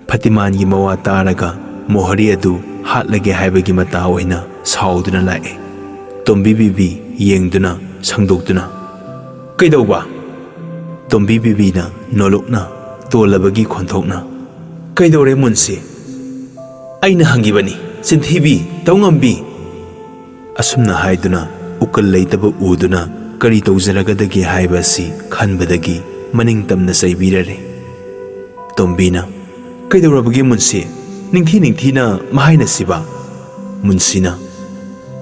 ꯐꯇꯤꯃꯥꯟꯒꯤ ꯃꯋꯥ ꯇꯥꯔꯒ ꯃꯣꯍꯔꯤ ꯑꯗꯨ ꯍꯥꯠꯂꯒꯦ ꯍꯥꯏꯕꯒꯤ ꯃꯇꯥ ꯑꯣꯏꯅ ꯁꯥꯎꯗꯨꯅ ꯂꯥꯛꯑꯦ꯫ ꯇꯣꯝꯕꯤ ꯕꯤꯕꯤ ꯌꯦꯡꯗꯨꯅ ꯁꯪꯗꯣꯛꯇꯨꯅ "ꯀꯩꯗꯧꯕ?" ꯇꯣꯝꯕꯤ ꯕꯤꯕꯤꯅ ꯅꯣꯂꯨꯛꯅ ꯇꯣꯜꯂꯕꯒꯤ ꯈꯣꯟꯊꯣꯛꯅ "ꯀꯩꯗꯧꯔꯦ ꯃꯨꯟꯁꯤ? ꯑꯩꯅ ꯍꯪꯉꯤꯕꯅꯤ, ꯆꯤꯟꯊꯤꯕꯤ, ꯇꯧꯉꯝꯕꯤ." ꯑꯁꯨꯝꯅ ꯍꯥꯏꯗꯨꯅ ꯎꯀꯜ ꯂꯩꯇꯕ ꯎꯗꯨꯅ ꯀꯔꯤ ꯇꯧꯖꯔꯒꯗꯒꯦ ꯍꯥꯏꯕ ꯑꯁꯤ ꯈꯟꯕꯗꯒꯤ ꯃꯅꯤꯡ ꯇꯝꯅ ꯆꯩꯕꯤꯔꯔꯦ꯫ ꯇꯣꯝꯕꯤꯅ "ꯀꯩꯗꯧꯔꯕꯒꯦ ꯃꯨꯟꯁꯤ? ꯅꯤꯡꯊꯤ ꯅꯤꯡꯊꯤꯅ ꯃꯍꯥꯏꯅꯁꯤꯕ?" ꯃꯨꯟꯁꯤꯅ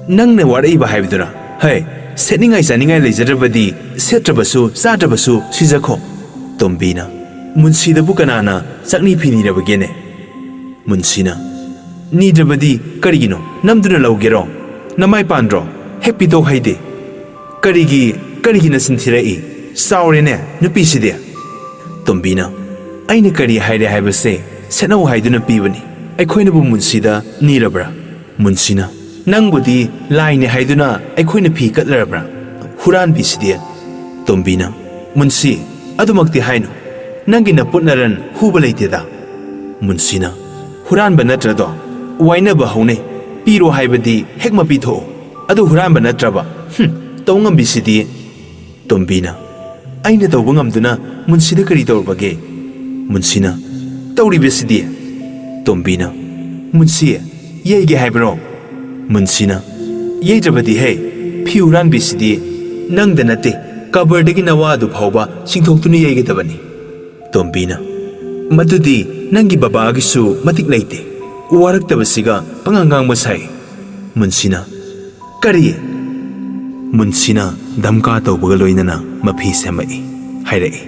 "ꯅꯪꯅ ꯋꯥꯔꯛꯏꯕ ꯍꯥꯏꯕꯗꯨꯔꯥ? ꯍꯩ, ꯁꯦꯠꯅꯤꯡꯉꯥꯏ ꯆꯥꯅꯤꯡꯉꯥꯏ ꯂꯩꯖꯗ꯭ꯔꯕꯗꯤ ꯁꯦꯠꯇ꯭ꯔꯕꯁꯨ ꯆꯥꯗ꯭ꯔꯕꯁꯨ ꯁꯤꯖꯈꯣ." ꯇꯣꯝꯕꯤꯅ "ꯃꯨꯟꯁꯤꯗꯕꯨ ꯀꯅꯥꯅ ꯆꯥꯛꯅꯤ ꯐꯤ ꯅꯤꯔꯕꯒꯦꯅꯦ?" ꯃꯨꯟꯁꯤꯅ "ꯅꯤꯗ꯭ꯔꯕꯗꯤ ꯀꯔꯤꯒꯤꯅꯣ ꯅꯝꯗꯨꯅ ꯂꯧꯒꯦꯔꯣ? ꯅꯃꯥꯏ ꯄꯥꯟꯗ꯭ꯔꯣ? ꯍꯦꯛ ꯄꯤꯊꯣꯛ ꯍꯩꯗꯦ꯫ ꯀꯔꯤꯒꯤ ꯅꯆꯤꯟ ꯊꯤꯔꯛꯏ? ꯆꯥꯎꯔꯦꯅꯦ ꯅꯨꯄꯤꯁꯤꯗꯤ." ꯇꯣꯝꯕꯤꯅ "ꯑꯩꯅ ꯀꯔꯤ ꯍꯥꯏꯔꯦ ꯍꯥꯏꯕꯁꯦ ꯁꯦꯠꯅꯧ ꯍꯥꯏꯗꯨꯅ ꯄꯤꯕꯅꯤ, ꯑꯩꯈꯣꯏꯅꯕꯨ ꯃꯨꯟꯁꯤꯗ ꯅꯤꯔꯕ꯭ꯔꯥ?" ꯃꯨꯟꯁꯤꯅ "ꯅꯪꯕꯨꯗꯤ ꯂꯥꯏꯅꯦ ꯍꯥꯏꯗꯨꯅ ꯑꯩꯈꯣꯏꯅ ꯐꯤ ꯀꯠꯂꯔꯕ꯭ꯔꯥ? ꯍꯨꯔꯥꯟꯕꯤꯁꯤꯗꯤ." ꯇꯣꯝꯕꯤꯅ "ꯃꯨꯟꯁꯤ, ꯑꯗꯨꯃꯛꯇꯤ ꯍꯥꯏꯅꯨ, ꯅꯪꯒꯤ ꯅꯄꯨꯠ ꯅꯔꯟ ꯍꯨꯕ ꯂꯩꯇꯦꯗ." ꯃꯨꯟꯁꯤꯅ "ꯍꯨꯔꯥꯟꯕ ꯅꯠꯇ꯭ꯔꯗꯣ? ꯋꯥꯏꯅꯕ ꯍꯧꯅꯩ, ꯄꯤꯔꯣ ꯍꯥꯏꯕꯗꯤ ꯍꯦꯛ ꯃꯄꯤ ꯊꯣꯛꯎ, ꯑꯗꯨ ꯍꯨꯔꯥꯟꯕ ꯅꯠꯇ꯭ꯔꯕ? ꯇꯧ ꯉꯝꯕꯤꯁꯤꯗꯤ? ꯇꯣꯝꯕꯤꯅ ꯑꯩꯅ ꯇꯧꯕ ꯉꯝꯗꯨꯅ ꯃꯨꯟꯁꯤꯗ ꯀꯔꯤ ꯇꯧꯔꯕꯒꯦ? ꯃꯨꯟꯁꯤꯅ ꯇꯧꯔꯤꯕꯁꯤꯗꯤ? ꯇꯣꯝꯕꯤꯅ ꯃꯨꯟꯁꯤ ꯌꯩꯒꯦ ꯍꯥꯏꯕ꯭ꯔꯣ? ꯃꯨꯟꯁꯤꯅ ꯌꯩꯗ꯭ꯔꯕꯗꯤ ꯍꯦ, ꯐꯤ ꯍꯨꯔꯥꯟꯕꯤꯁꯤꯗꯤ ꯅꯪꯗ ꯅꯠꯇꯦ ꯀꯕꯔꯗꯒꯤ ꯅꯋꯥꯗꯨ ꯐꯥꯎꯕ ꯆꯤꯡꯊꯣꯛꯇꯨꯅ ꯌꯩꯒꯗꯕꯅꯤ꯫ ꯇꯣꯝꯕꯤꯅ ꯃꯗꯨꯗꯤ ꯅꯪꯒꯤ ꯕꯕꯥꯒꯤꯁꯨ ꯃꯇꯤꯛ ꯂꯩꯇꯦ, ꯋꯥꯔꯛꯇꯕꯁꯤꯒ ꯄꯉꯥꯡꯉꯥꯡꯕ ꯁꯥꯏ꯫ ꯃꯨꯟꯁꯤꯅ ꯀꯔꯤ? ꯃꯨꯟꯁꯤꯅ ꯙꯝꯀꯥ ꯇꯧꯕꯒ ꯂꯣꯏꯅꯅ ꯃꯐꯤ ꯁꯦꯝꯃꯛꯏ, ꯍꯥꯏꯔꯛꯏ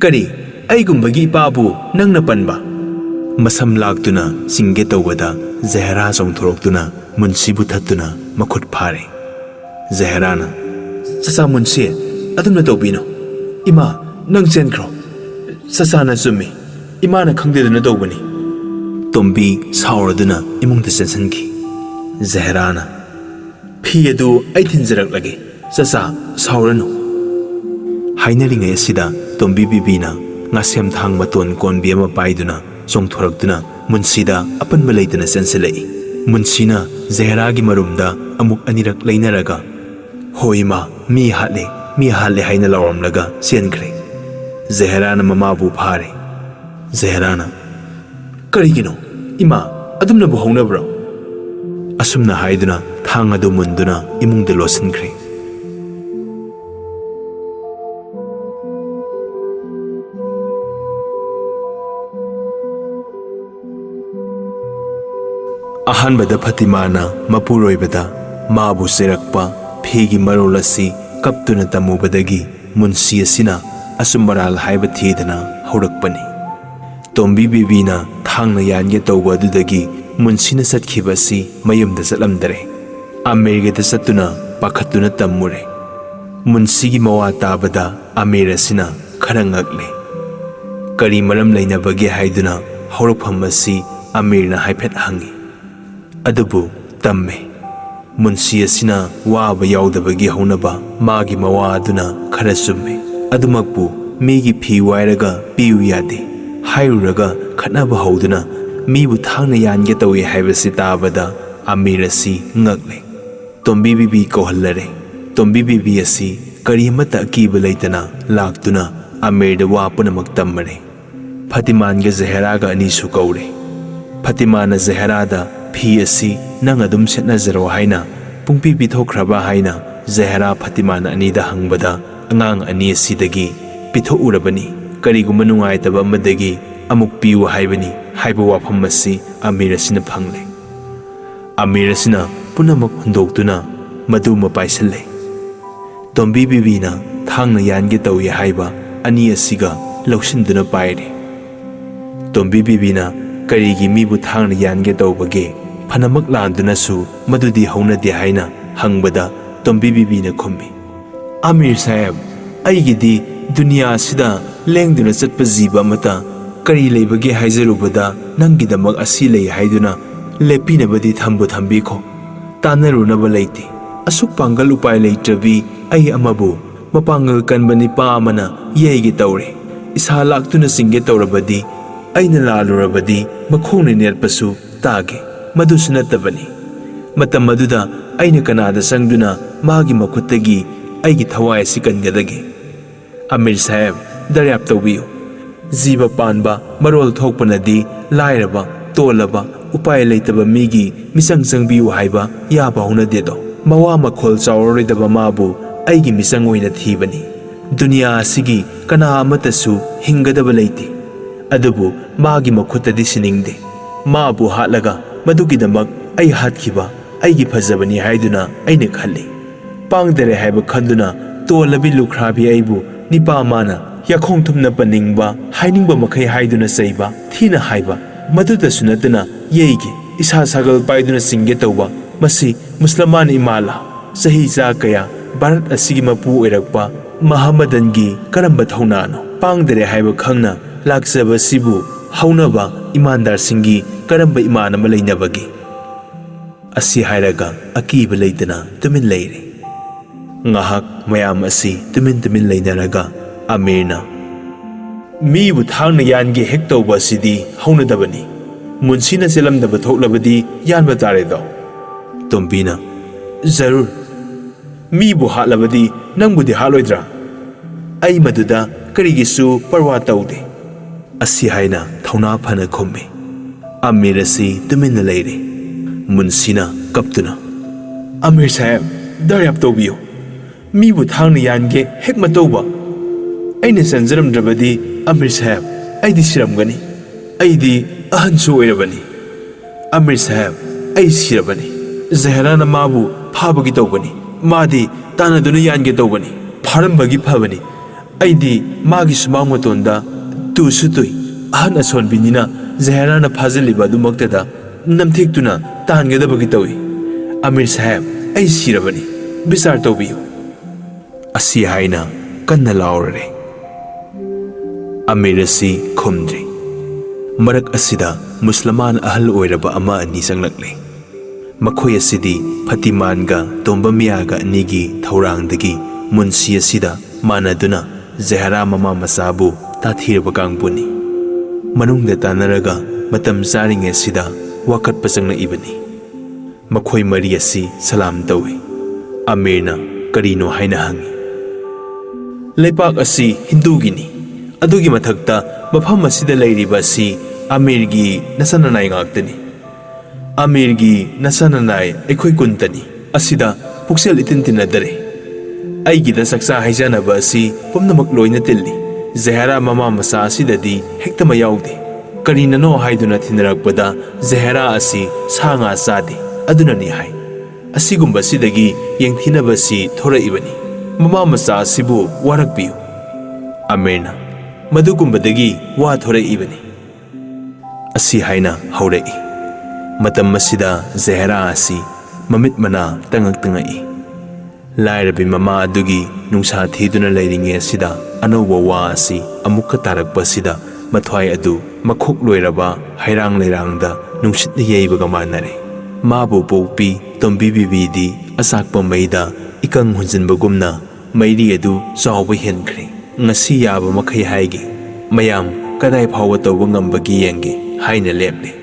ꯀꯔꯤ? ꯑꯩꯒꯨꯝꯕꯒꯤ ꯏꯄꯥꯕꯨ ꯅꯪꯅ ꯄꯟꯕ? ꯃꯁꯝ ꯂꯥꯛꯇꯨꯅ ꯆꯤꯡꯒꯦ ꯇꯧꯕꯗ ꯖꯍꯦꯔꯥ ꯆꯣꯡꯊꯣꯔꯛꯇꯨꯅ ꯃꯨꯟꯁꯤꯕꯨ ꯊꯠꯇꯨꯅ ꯃꯈꯨꯠ ꯐꯥꯔꯦ꯫ ꯖꯍꯦꯔꯥꯅ ꯆꯆꯥ ꯃꯨꯟꯁꯤ, ꯑꯗꯨꯝꯅ ꯇꯧꯕꯤꯅꯣ꯫ ꯏꯃꯥ ꯅꯪ ꯆꯦꯟꯈ꯭ꯔꯣ, ꯆꯆꯥꯅ ꯆꯨꯝꯃꯤ, ꯏꯃꯥꯅ ꯈꯪꯗꯗꯨꯅ ꯇꯧꯕꯅꯤ꯫ ꯇꯣꯝꯕꯤ ꯁꯥꯎꯔꯗꯨꯅ ꯏꯃꯨꯡꯗ ꯆꯦꯟꯁꯤꯟꯈꯤ꯫ ꯖꯍꯦꯔꯥꯅ ꯐꯤ ꯑꯗꯨ ꯑꯩ ꯊꯤꯟꯖꯔꯛꯂꯒꯦ, ꯆꯆꯥ ꯁꯥꯎꯔꯅꯨ꯫ ꯍꯥꯏꯅꯔꯤꯉꯩ ꯑꯁꯤꯗ ꯇꯣꯝꯕꯤ ꯕꯤꯕꯤꯅ ꯉꯥꯁꯦꯝ ꯊꯥꯡ ꯃꯇꯣꯟ ꯀꯣꯟꯕꯤ ꯑꯃ ꯄꯥꯏꯗꯨꯅ ꯆꯣꯡꯊꯣꯔꯛꯇꯨꯅ ꯃꯨꯟꯁꯤꯗ ꯑꯄꯟꯕ ꯂꯩꯇꯅ ꯆꯦꯟꯁꯤꯜꯂꯛꯏ꯫ ꯃꯨꯟꯁꯤꯅ ꯖꯍꯦꯔꯥꯒꯤ ꯃꯔꯨꯝꯗ ꯑꯃꯨꯛ ꯑꯅꯤꯔꯛ ꯂꯩꯅꯔꯒ ꯍꯣꯏ ꯏꯃꯥ, ꯃꯤ ꯍꯥꯠꯂꯦ ꯍꯥꯏꯅ ꯂꯥꯎꯔꯝꯂꯒ ꯆꯦꯟꯈ꯭ꯔꯦ꯫ ꯖꯍꯦꯔꯥꯅ ꯃꯃꯥꯕꯨ ꯐꯥꯔꯦ꯫ ꯖꯍꯦꯔꯥꯅ ꯀꯔꯤꯒꯤꯅꯣ ꯏꯃꯥ, ꯑꯗꯨꯝꯅꯕꯨ ꯍꯧꯅꯕ꯭ꯔꯣ? ꯑꯁꯨꯝꯅ ꯍꯥꯏꯗꯨꯅ ꯊꯥꯡ ꯑꯗꯨ ꯃꯨꯟꯗꯨꯅ ꯏꯃꯨꯡꯗ ꯂꯣꯠꯁꯤꯟꯈ꯭ꯔꯦ꯫ ꯑꯍꯥꯟꯕꯗ ꯐꯇꯤꯃꯥꯅ ꯃꯄꯨꯔꯣꯏꯕꯗ ꯃꯥꯕꯨ ꯆꯩꯔꯛꯄ ꯐꯤꯒꯤ ꯃꯔꯣꯜ ꯑꯁꯤ ꯀꯞꯇꯨꯅ ꯇꯝꯃꯨꯕꯗꯒꯤ ꯃꯨꯟꯁꯤ ꯑꯁꯤꯅ ꯑꯆꯨꯝ ꯑꯔꯥꯟ ꯍꯥꯏꯕ ꯊꯤꯗꯅ ꯍꯧꯔꯛꯄꯅꯤ꯫ ꯇꯣꯝꯕꯤ ꯕꯤꯕꯤꯅ ꯊꯥꯡꯅ ꯌꯥꯟꯒꯦ ꯇꯧꯕ ꯑꯗꯨꯗꯒꯤ ꯃꯨꯟꯁꯤꯅ ꯆꯠꯈꯤꯕ ꯑꯁꯤ ꯃꯌꯨꯝꯗ ꯆꯠꯂꯝꯗꯔꯦ, ꯑꯃꯤꯔꯒꯤꯗ ꯆꯠꯇꯨꯅ ꯄꯥꯈꯠꯇꯨꯅ ꯇꯝꯃꯨꯔꯦ꯫ ꯃꯨꯟꯁꯤꯒꯤ ꯃꯋꯥ ꯇꯥꯕꯗ ꯑꯃꯤꯔ ꯑꯁꯤꯅ ꯈꯔ ꯉꯛꯂꯦ꯫ ꯀꯔꯤ ꯃꯔꯝ ꯂꯩꯅꯕꯒꯦ ꯍꯥꯏꯗꯨꯅ ꯍꯧꯔꯛꯐꯝ ꯑꯁꯤ ꯑꯃꯤꯔꯅ ꯍꯥꯏꯐꯦꯠ ꯍꯪꯉꯤ꯫ ꯑꯗꯨꯕꯨ ꯇꯝꯃꯦ, ꯃꯨꯟꯁꯤ ꯑꯁꯤꯅ ꯋꯥꯕ ꯌꯥꯎꯗꯕꯒꯤ ꯍꯧꯅꯕ ꯃꯥꯒꯤ ꯃꯋꯥ ꯑꯗꯨꯅ ꯈꯔ ꯆꯨꯝꯃꯦ, ꯑꯗꯨꯃꯛꯄꯨ ꯃꯤꯒꯤ ꯐꯤ ꯋꯥꯏꯔꯒ ꯄꯤꯌꯨ ꯌꯥꯗꯦ ꯍꯥꯏꯔꯨꯔꯒ ꯈꯠꯅꯕ ꯍꯧꯗꯨꯅ ꯃꯤꯕꯨ ꯊꯥꯡꯅ ꯌꯥꯟꯒꯦ ꯇꯧꯏ ꯍꯥꯏꯕꯁꯤ ꯇꯥꯕꯗ ꯑꯃꯤꯔ ꯑꯁꯤ ꯉꯛꯂꯦ꯫ ꯇꯣꯝꯕꯤ ꯕꯤꯕꯤ ꯀꯧꯍꯜꯂꯔꯦ꯫ ꯇꯣꯝꯕꯤ ꯕꯤꯕꯤ ꯑꯁꯤ ꯀꯔꯤ ꯑꯃꯠꯇ ꯑꯀꯤꯕ ꯂꯩꯇꯅ ꯂꯥꯛꯇꯨꯅ ꯑꯃꯤꯔꯗ ꯋꯥ ꯄꯨꯝꯅꯃꯛ ꯇꯝꯃꯔꯦ꯫ ꯐꯇꯤꯃꯥꯟꯒ ꯖꯍꯦꯔꯥꯒ ꯑꯅꯤꯁꯨ ꯀꯧꯔꯦ꯫ ꯐꯇꯤꯃꯥꯅ ꯖꯍꯦꯔꯥꯗ ꯐꯤ ꯑꯁꯤ ꯅꯪ ꯑꯗꯨꯝ ꯁꯦꯠꯅꯖꯔꯣ ꯍꯥꯏꯅ ꯄꯨꯡꯄꯤ ꯄꯤꯊꯣꯛꯈ꯭ꯔꯕ ꯍꯥꯏꯅ ꯖꯍꯦꯔꯥ ꯐꯇꯤꯃꯥꯅ ꯑꯅꯤꯗ ꯍꯪꯕꯗ ꯑꯉꯥꯡ ꯑꯅꯤ ꯑꯁꯤꯗꯒꯤ ꯄꯤꯊꯣꯛꯎꯔꯕꯅꯤ, ꯀꯔꯤꯒꯨꯝꯕ ꯅꯨꯡꯉꯥꯏꯇꯕ ꯑꯃꯗꯒꯤ ꯑꯃꯨꯛ ꯄꯤꯌꯨ ꯍꯥꯏꯕꯅꯤ ꯍꯥꯏꯕ ꯋꯥꯐꯝ ꯑꯁꯤ ꯑꯃꯤꯔ ꯑꯁꯤꯅ ꯐꯪꯂꯦ꯫ ꯑꯃꯤꯔ ꯑꯁꯤꯅ ꯄꯨꯝꯅꯃꯛ ꯍꯨꯟꯗꯣꯛꯇꯨꯅ ꯃꯗꯨꯃ ꯄꯥꯏꯁꯤꯜꯂꯦ꯫ ꯇꯣꯝꯕꯤ ꯕꯤꯕꯤꯅ ꯊꯥꯡꯅ ꯌꯥꯟꯒꯦ ꯇꯧꯏ ꯍꯥꯏꯕ ꯑꯅꯤ ꯑꯁꯤꯒ ꯂꯧꯁꯤꯟꯗꯨꯅ ꯄꯥꯏꯔꯦ꯫ ꯇꯣꯝꯕꯤ ꯕꯤꯕꯤꯅ ꯀꯔꯤꯒꯤ ꯃꯤꯕꯨ ꯊꯥꯡꯅ ꯌꯥꯟꯒꯦ ꯇꯧꯕꯒꯦ, ꯐꯅꯃꯛ ꯂꯥꯟꯗꯨꯅꯁꯨ ꯃꯗꯨꯗꯤ ꯍꯧꯅꯗꯦ ꯍꯥꯏꯅ ꯍꯪꯕꯗ ꯇꯣꯝꯕꯤ ꯕꯤꯕꯤꯅ ꯈꯨꯝꯃꯤ, ꯑꯃꯤꯔ ꯁꯥꯍꯦꯕ, ꯑꯩꯒꯤꯗꯤ ꯗꯨꯅꯤꯌꯥ ꯑꯁꯤꯗ ꯂꯦꯡꯗꯨꯅ ꯆꯠꯄ ꯖꯤꯕ ꯑꯃꯠꯇ ꯀꯔꯤ ꯂꯩꯕꯒꯦ ꯍꯥꯏꯖꯔꯨꯕꯗ ꯅꯪꯒꯤꯗꯃꯛ ꯑꯁꯤ ꯂꯩ ꯍꯥꯏꯗꯨꯅ ꯂꯦꯞꯄꯤꯅꯕꯗꯤ ꯊꯝꯕꯨ ꯊꯝꯕꯤꯈꯣ, ꯇꯥꯟꯅꯔꯨꯅꯕ ꯂꯩꯇꯦ꯫ ꯑꯁꯨꯛ ꯄꯥꯡꯒꯜ ꯎꯄꯥꯏ ꯂꯩꯇ꯭ꯔꯕꯤ ꯑꯩ ꯑꯃꯕꯨ ꯃꯄꯥꯡꯒꯜ ꯀꯟꯕ ꯅꯤꯄꯥ ꯑꯃꯅ ꯌꯩꯒꯦ ꯇꯧꯔꯦ, ꯏꯁꯥ ꯂꯥꯛꯇꯨꯅ ꯆꯤꯡꯒꯦ ꯇꯧꯔꯕꯗꯤ, ꯑꯩꯅ ꯂꯥꯜꯂꯨꯔꯕꯗꯤ ꯃꯈꯣꯡꯅ ꯅꯦꯠꯄꯁꯨ ꯇꯥꯒꯦ, ꯃꯗꯨꯁꯨ ꯅꯠꯇꯕꯅꯤ꯫ ꯃꯇꯝ ꯑꯗꯨꯗ ꯑꯩꯅ ꯀꯅꯥꯗ ꯆꯪꯗꯨꯅ ꯃꯥꯒꯤ ꯃꯈꯨꯠꯇꯒꯤ ꯑꯩꯒꯤ ꯊꯋꯥꯏ ꯑꯁꯤ ꯀꯟꯒꯗꯒꯦ? ꯑꯃꯤꯔ ꯁꯥꯍꯦꯕ, ꯗꯔꯌꯥꯞ ꯇꯧꯕꯤꯌꯨ꯫ ꯖꯤꯕ ꯄꯥꯟꯕ ꯃꯔꯣꯜ ꯊꯣꯛꯄꯅꯗꯤ ꯂꯥꯏꯔꯕ, ꯇꯣꯜꯂꯕ, ꯎꯄꯥꯏ ꯂꯩꯇꯕ ꯃꯤꯒꯤ ꯃꯤꯆꯪ ꯆꯪꯕꯤꯌꯨ ꯍꯥꯏꯕ ꯌꯥꯕ ꯍꯧꯅꯗꯦꯗꯣ꯫ ꯃꯋꯥ ꯃꯈꯣꯜ ꯆꯥꯎꯔꯔꯣꯏꯗꯕ ꯃꯥꯕꯨ ꯑꯩꯒꯤ ꯃꯤꯆꯪ ꯑꯣꯏꯅ ꯊꯤꯕꯅꯤ꯫ ꯗꯨꯅꯤꯌꯥ ꯑꯁꯤꯒꯤ ꯀꯅꯥ ꯑꯃꯠꯇꯁꯨ ꯍꯤꯡꯒꯗꯕ ꯂꯩꯇꯦ, ꯑꯗꯨꯕꯨ ꯃꯥꯒꯤ ꯃꯈꯨꯠꯇꯗꯤ ꯁꯤꯅꯤꯡꯗꯦ꯫ ꯃꯥꯕꯨ ꯍꯥꯠꯂꯒ ꯃꯗꯨꯒꯤꯗꯃꯛ ꯑꯩ ꯍꯥꯠꯈꯤꯕ ꯑꯩꯒꯤ ꯐꯖꯕꯅꯤ ꯍꯥꯏꯗꯨꯅ ꯑꯩꯅ ꯈꯜꯂꯤ꯫ ꯄꯥꯡꯗꯔꯦ ꯍꯥꯏꯕ ꯈꯟꯗꯨꯅ ꯇꯣꯜꯂꯕꯤ ꯂꯨꯈ꯭ꯔꯥꯕꯤ ꯑꯩꯕꯨ ꯅꯤꯄꯥ ꯃꯥꯅ ꯌꯥꯈꯣꯡ ꯊꯨꯝꯅ ꯄꯟꯅꯤꯡꯕ, ꯍꯥꯏꯅꯤꯡꯕ ꯃꯈꯩ ꯍꯥꯏꯗꯨꯅ ꯆꯩꯕ, ꯊꯤꯅ ꯍꯥꯏꯕ, ꯃꯗꯨꯗꯁꯨ ꯅꯠꯇꯅ ꯌꯩꯒꯦ, ꯏꯁꯥ ꯁꯥꯒꯜ ꯄꯥꯏꯗꯨꯅ ꯆꯤꯡꯒꯦ ꯇꯧꯕ ꯃꯁꯤ ꯃꯨꯁꯜꯃꯥꯟ ꯏꯃꯥꯂꯥ, ꯆꯍꯤ ꯆꯥ ꯀꯌꯥ ꯚꯥꯔꯠ ꯑꯁꯤꯒꯤ ꯃꯄꯨ ꯑꯣꯏꯔꯛꯄ ꯃꯍꯥꯃꯗꯟꯒꯤ ꯀꯔꯝꯕ ꯊꯧꯅꯥꯅꯣ? ꯄꯥꯡꯗꯔꯦ ꯍꯥꯏꯕ ꯈꯪꯅ ꯂꯥꯛꯆꯕꯁꯤꯕꯨ ꯍꯧꯅꯕ ꯏꯃꯥꯟꯗꯥꯔꯁꯤꯡꯒꯤ ꯀꯔꯝꯕ ꯏꯃꯥꯟ ꯑꯃ ꯂꯩꯅꯕꯒꯦ? ꯑꯁꯤ ꯍꯥꯏꯔꯒ ꯑꯀꯤꯕ ꯂꯩꯇꯅ ꯇꯨꯃꯤꯟ ꯂꯩꯔꯦ꯫ ꯉꯥꯏꯍꯥꯛ ꯃꯌꯥꯝ ꯑꯁꯤ ꯇꯨꯃꯤꯟ ꯂꯩꯅꯔꯒ ꯑꯃꯤꯔꯅ ꯃꯤꯕꯨ ꯊꯥꯡꯅ ꯌꯥꯟꯒꯦ ꯍꯦꯛ ꯇꯧꯕ ꯑꯁꯤꯗꯤ ꯍꯧꯅꯗꯕꯅꯤ, ꯃꯨꯟꯁꯤꯅ ꯆꯦꯜꯂꯝꯗꯕ ꯊꯣꯛꯂꯕꯗꯤ ꯌꯥꯟꯕ ꯇꯥꯔꯦꯗꯣ꯫ ꯇꯣꯝꯕꯤꯅ ꯖꯔꯨꯔ ꯃꯤꯕꯨ ꯍꯥꯠꯂꯕꯗꯤ ꯅꯪꯕꯨꯗꯤ ꯍꯥꯠꯂꯣꯏꯗ꯭ꯔꯥ ꯑꯩ ꯃꯗꯨꯗ ꯀꯔꯤꯒꯤꯁꯨ ꯄꯔꯋꯥ ꯇꯧꯗꯦ ꯑꯁꯤ ꯍꯥꯏꯅ ꯊꯧꯅꯥ ꯐꯅ ꯈꯨꯝꯃꯤ ꯑꯃꯤꯔ ꯑꯁꯤ ꯇꯨꯃꯤꯟꯅ ꯂꯩꯔꯦ ꯃꯨꯟꯁꯤꯅ ꯀꯞꯇꯨꯅ ꯑꯃꯤꯔ ꯁꯥꯍꯦꯕ ꯗꯔꯌꯥꯞ ꯇꯧꯕꯤꯌꯨ ꯃꯤꯕꯨ ꯊꯥꯡꯅ ꯌꯥꯟꯒꯦ ꯍꯦꯛ ꯃꯇꯧꯕ ꯑꯩꯅ ꯆꯪꯖꯔꯝꯗ꯭ꯔꯕꯗꯤ ꯑꯃꯤꯔ ꯁꯥꯍꯦꯕ ꯑꯩꯗꯤ ꯁꯤꯔꯝꯒꯅꯤ ꯑꯩꯗꯤ ꯑꯍꯟꯁꯨ ꯑꯣꯏꯔꯕꯅꯤ ꯑꯃꯤꯔ ꯁꯥꯍꯦꯕ ꯑꯩ ꯁꯤꯔꯕꯅꯤ ꯖꯍꯦꯔꯥꯅ ꯃꯥꯕꯨ ꯐꯥꯕꯒꯤ ꯇꯧꯕꯅꯤ ꯃꯥꯗꯤ ꯇꯥꯟꯅꯗꯨꯅ ꯌꯥꯟꯒꯦ ꯇꯧꯕꯅꯤ ꯐꯥꯔꯝꯕꯒꯤ ꯐꯕꯅꯤ ꯑꯩꯗꯤ ꯃꯥꯒꯤ ꯁꯨꯃꯥꯡ ꯃꯇꯣꯟꯗ ꯇꯨꯁꯨ ꯇꯨꯏ ꯑꯍꯟ ꯑꯁꯣꯟꯕꯤꯅꯤꯅ ꯖꯍꯦꯔꯥꯅ ꯐꯥꯖꯤꯜꯂꯤꯕ ꯑꯗꯨꯃꯛꯇꯗ ꯅꯝꯊꯦꯛꯇꯨꯅ ꯇꯥꯟꯒꯗꯕꯒꯤ ꯇꯧꯏ ꯑꯃꯤꯔ ꯁꯥꯍꯦꯕ ꯑꯩ ꯁꯤꯔꯕꯅꯤ ꯕꯤꯆꯥꯔ ꯇꯧꯕꯤꯌꯨ ꯑꯁꯤ ꯍꯥꯏꯅ ꯀꯟꯅ ꯂꯥꯎꯔꯔꯦ ꯑꯃꯤꯔ ꯑꯁꯤ ꯈꯨꯝꯗ꯭ꯔꯤ ꯃꯔꯛ ꯑꯁꯤꯗ ꯃꯨꯁꯜꯃꯥꯟ ꯑꯍꯜ ꯑꯣꯏꯔꯕ ꯑꯃ ꯑꯅꯤ ꯆꯪꯂꯛꯂꯦ ꯃꯈꯣꯏ ꯑꯁꯤꯗꯤ ꯐꯇꯤꯃꯥꯟꯒ ꯇꯣꯝꯕ ꯃꯤꯌꯥꯒ ꯑꯅꯤꯒꯤ ꯊꯧꯔꯥꯡꯗꯒꯤ ꯃꯨꯟꯁꯤ ꯑꯁꯤꯗ ꯃꯥꯟꯅꯗꯨꯅ ꯖꯍꯦꯔꯥ ꯃꯃꯥ ꯃꯆꯥꯕꯨ ꯇꯥꯊꯤꯔꯕ ꯀꯥꯡꯕꯨꯅꯤ ꯃꯅꯨꯡꯗ ꯇꯥꯟꯅꯔꯒ ꯃꯇꯝ ꯆꯥꯔꯤꯉꯩꯁꯤꯗ ꯋꯥꯀꯠꯄ ꯆꯪꯂꯛꯏꯕꯅꯤ ꯃꯈꯣꯏ ꯃꯔꯤ ꯑꯁꯤ ꯁꯂꯥꯝ ꯇꯧꯏ ꯑꯃꯤꯔꯅ ꯀꯔꯤꯅꯣ ꯍꯥꯏꯅ ꯍꯪꯉꯤ ꯂꯩꯄꯥꯛ ꯑꯁꯤ ꯍꯤꯟꯗꯨꯒꯤꯅꯤ ꯑꯗꯨꯒꯤ ꯃꯊꯛꯇ ꯃꯐꯝ ꯑꯁꯤꯗ ꯂꯩꯔꯤꯕ ꯑꯁꯤ ꯑꯃꯤꯔꯒꯤ ꯅꯆꯥꯅꯅꯥꯏ ꯉꯥꯛꯇꯅꯤ ꯑꯃꯤꯔꯒꯤ ꯅꯆꯥꯅꯅꯥꯏ ꯑꯩꯈꯣꯏ ꯀꯨꯟꯇꯅꯤ ꯑꯁꯤꯗ ꯄꯨꯛꯆꯦꯜ ꯏꯇꯤꯟ ꯇꯤꯟꯅꯗꯔꯦ ꯑꯩꯒꯤꯗ ꯆꯥꯛꯆꯥ ꯍꯩꯖꯥꯟꯅꯕ ꯑꯁꯤ ꯄꯨꯝꯅꯃꯛ ꯂꯣꯏꯅ ꯇꯤꯜꯂꯤ ꯖꯍꯦꯔꯥ ꯃꯃꯥ ꯃꯆꯥ ꯑꯁꯤꯗꯗꯤ ꯍꯦꯛꯇꯃꯛ ꯌꯥꯎꯗꯦ ꯀꯔꯤꯅꯅꯣ ꯍꯥꯏꯗꯨꯅ ꯊꯤꯅꯔꯛꯄꯗ ꯖꯍꯦꯔꯥ ꯑꯁꯤ ꯁꯥ ꯉꯥ ꯆꯥꯗꯦ ꯑꯗꯨꯅꯅꯤ ꯍꯥꯏ ꯑꯁꯤꯒꯨꯝꯕꯁꯤꯗꯒꯤ ꯌꯦꯡꯊꯤꯅꯕꯁꯤ ꯊꯣꯔꯛꯏꯕꯅꯤ ꯃꯃꯥ ꯃꯆꯥ ꯑꯁꯤꯕꯨ ꯋꯥꯔꯛꯄꯤꯌꯨ ꯑꯃꯤꯔꯅ ꯃꯗꯨꯒꯨꯝꯕꯗꯒꯤ ꯋꯥ ꯊꯣꯔꯛꯏꯕꯅꯤ ꯑꯁꯤ ꯍꯥꯏꯅ ꯍꯧꯔꯛꯏ ꯃꯇꯝ ꯑꯁꯤꯗ ꯖꯍꯦꯔꯥ ꯑꯁꯤ ꯃꯃꯤꯠ ꯃꯅꯥ ꯇꯉꯛ ꯇꯉꯛꯏ ꯂꯥꯏꯔꯕꯤ ꯃꯃꯥ ꯑꯗꯨꯒꯤ ꯅꯨꯡꯁꯥ ꯊꯤꯗꯨꯅ ꯂꯩꯔꯤꯉꯩ ꯑꯁꯤꯗ ꯑꯅꯧꯕ ꯋꯥ ꯑꯁꯤ ꯑꯃꯨꯛꯀ ꯇꯥꯔꯛꯄꯁꯤꯗ ꯃꯊ꯭ꯋꯥꯏ ꯑꯗꯨ ꯃꯈꯣꯛ ꯂꯣꯏꯔꯕ ꯍꯩꯔꯥꯡ ꯂꯩꯔꯥꯡꯗ ꯅꯨꯡꯁꯤꯠꯅ ꯌꯩꯕꯒ ꯃꯥꯟꯅꯔꯦ ꯃꯥꯕꯨ ꯄꯣꯛꯄꯤ ꯇꯣꯝꯕꯤ ꯕꯤꯕꯤꯗꯤ ꯑꯆꯥꯛꯄ ꯃꯩꯗ ꯏꯀꯪ ꯍꯨꯟꯖꯤꯟꯕꯒꯨꯝꯅ ꯃꯩꯔꯤ ꯑꯗꯨ ꯆꯥꯎꯕ ꯍꯦꯟꯈ꯭ꯔꯦ ꯉꯁꯤ ꯌꯥꯕ ꯃꯈꯩ ꯍꯥꯏꯒꯦ ꯃꯌꯥꯝ ꯀꯗꯥꯏ ꯐꯥꯎꯕ ꯇꯧꯕ ꯉꯝꯕꯒꯦ ꯌꯦꯡꯒꯦ ꯍꯥꯏꯅ ꯂꯦꯞꯂꯦ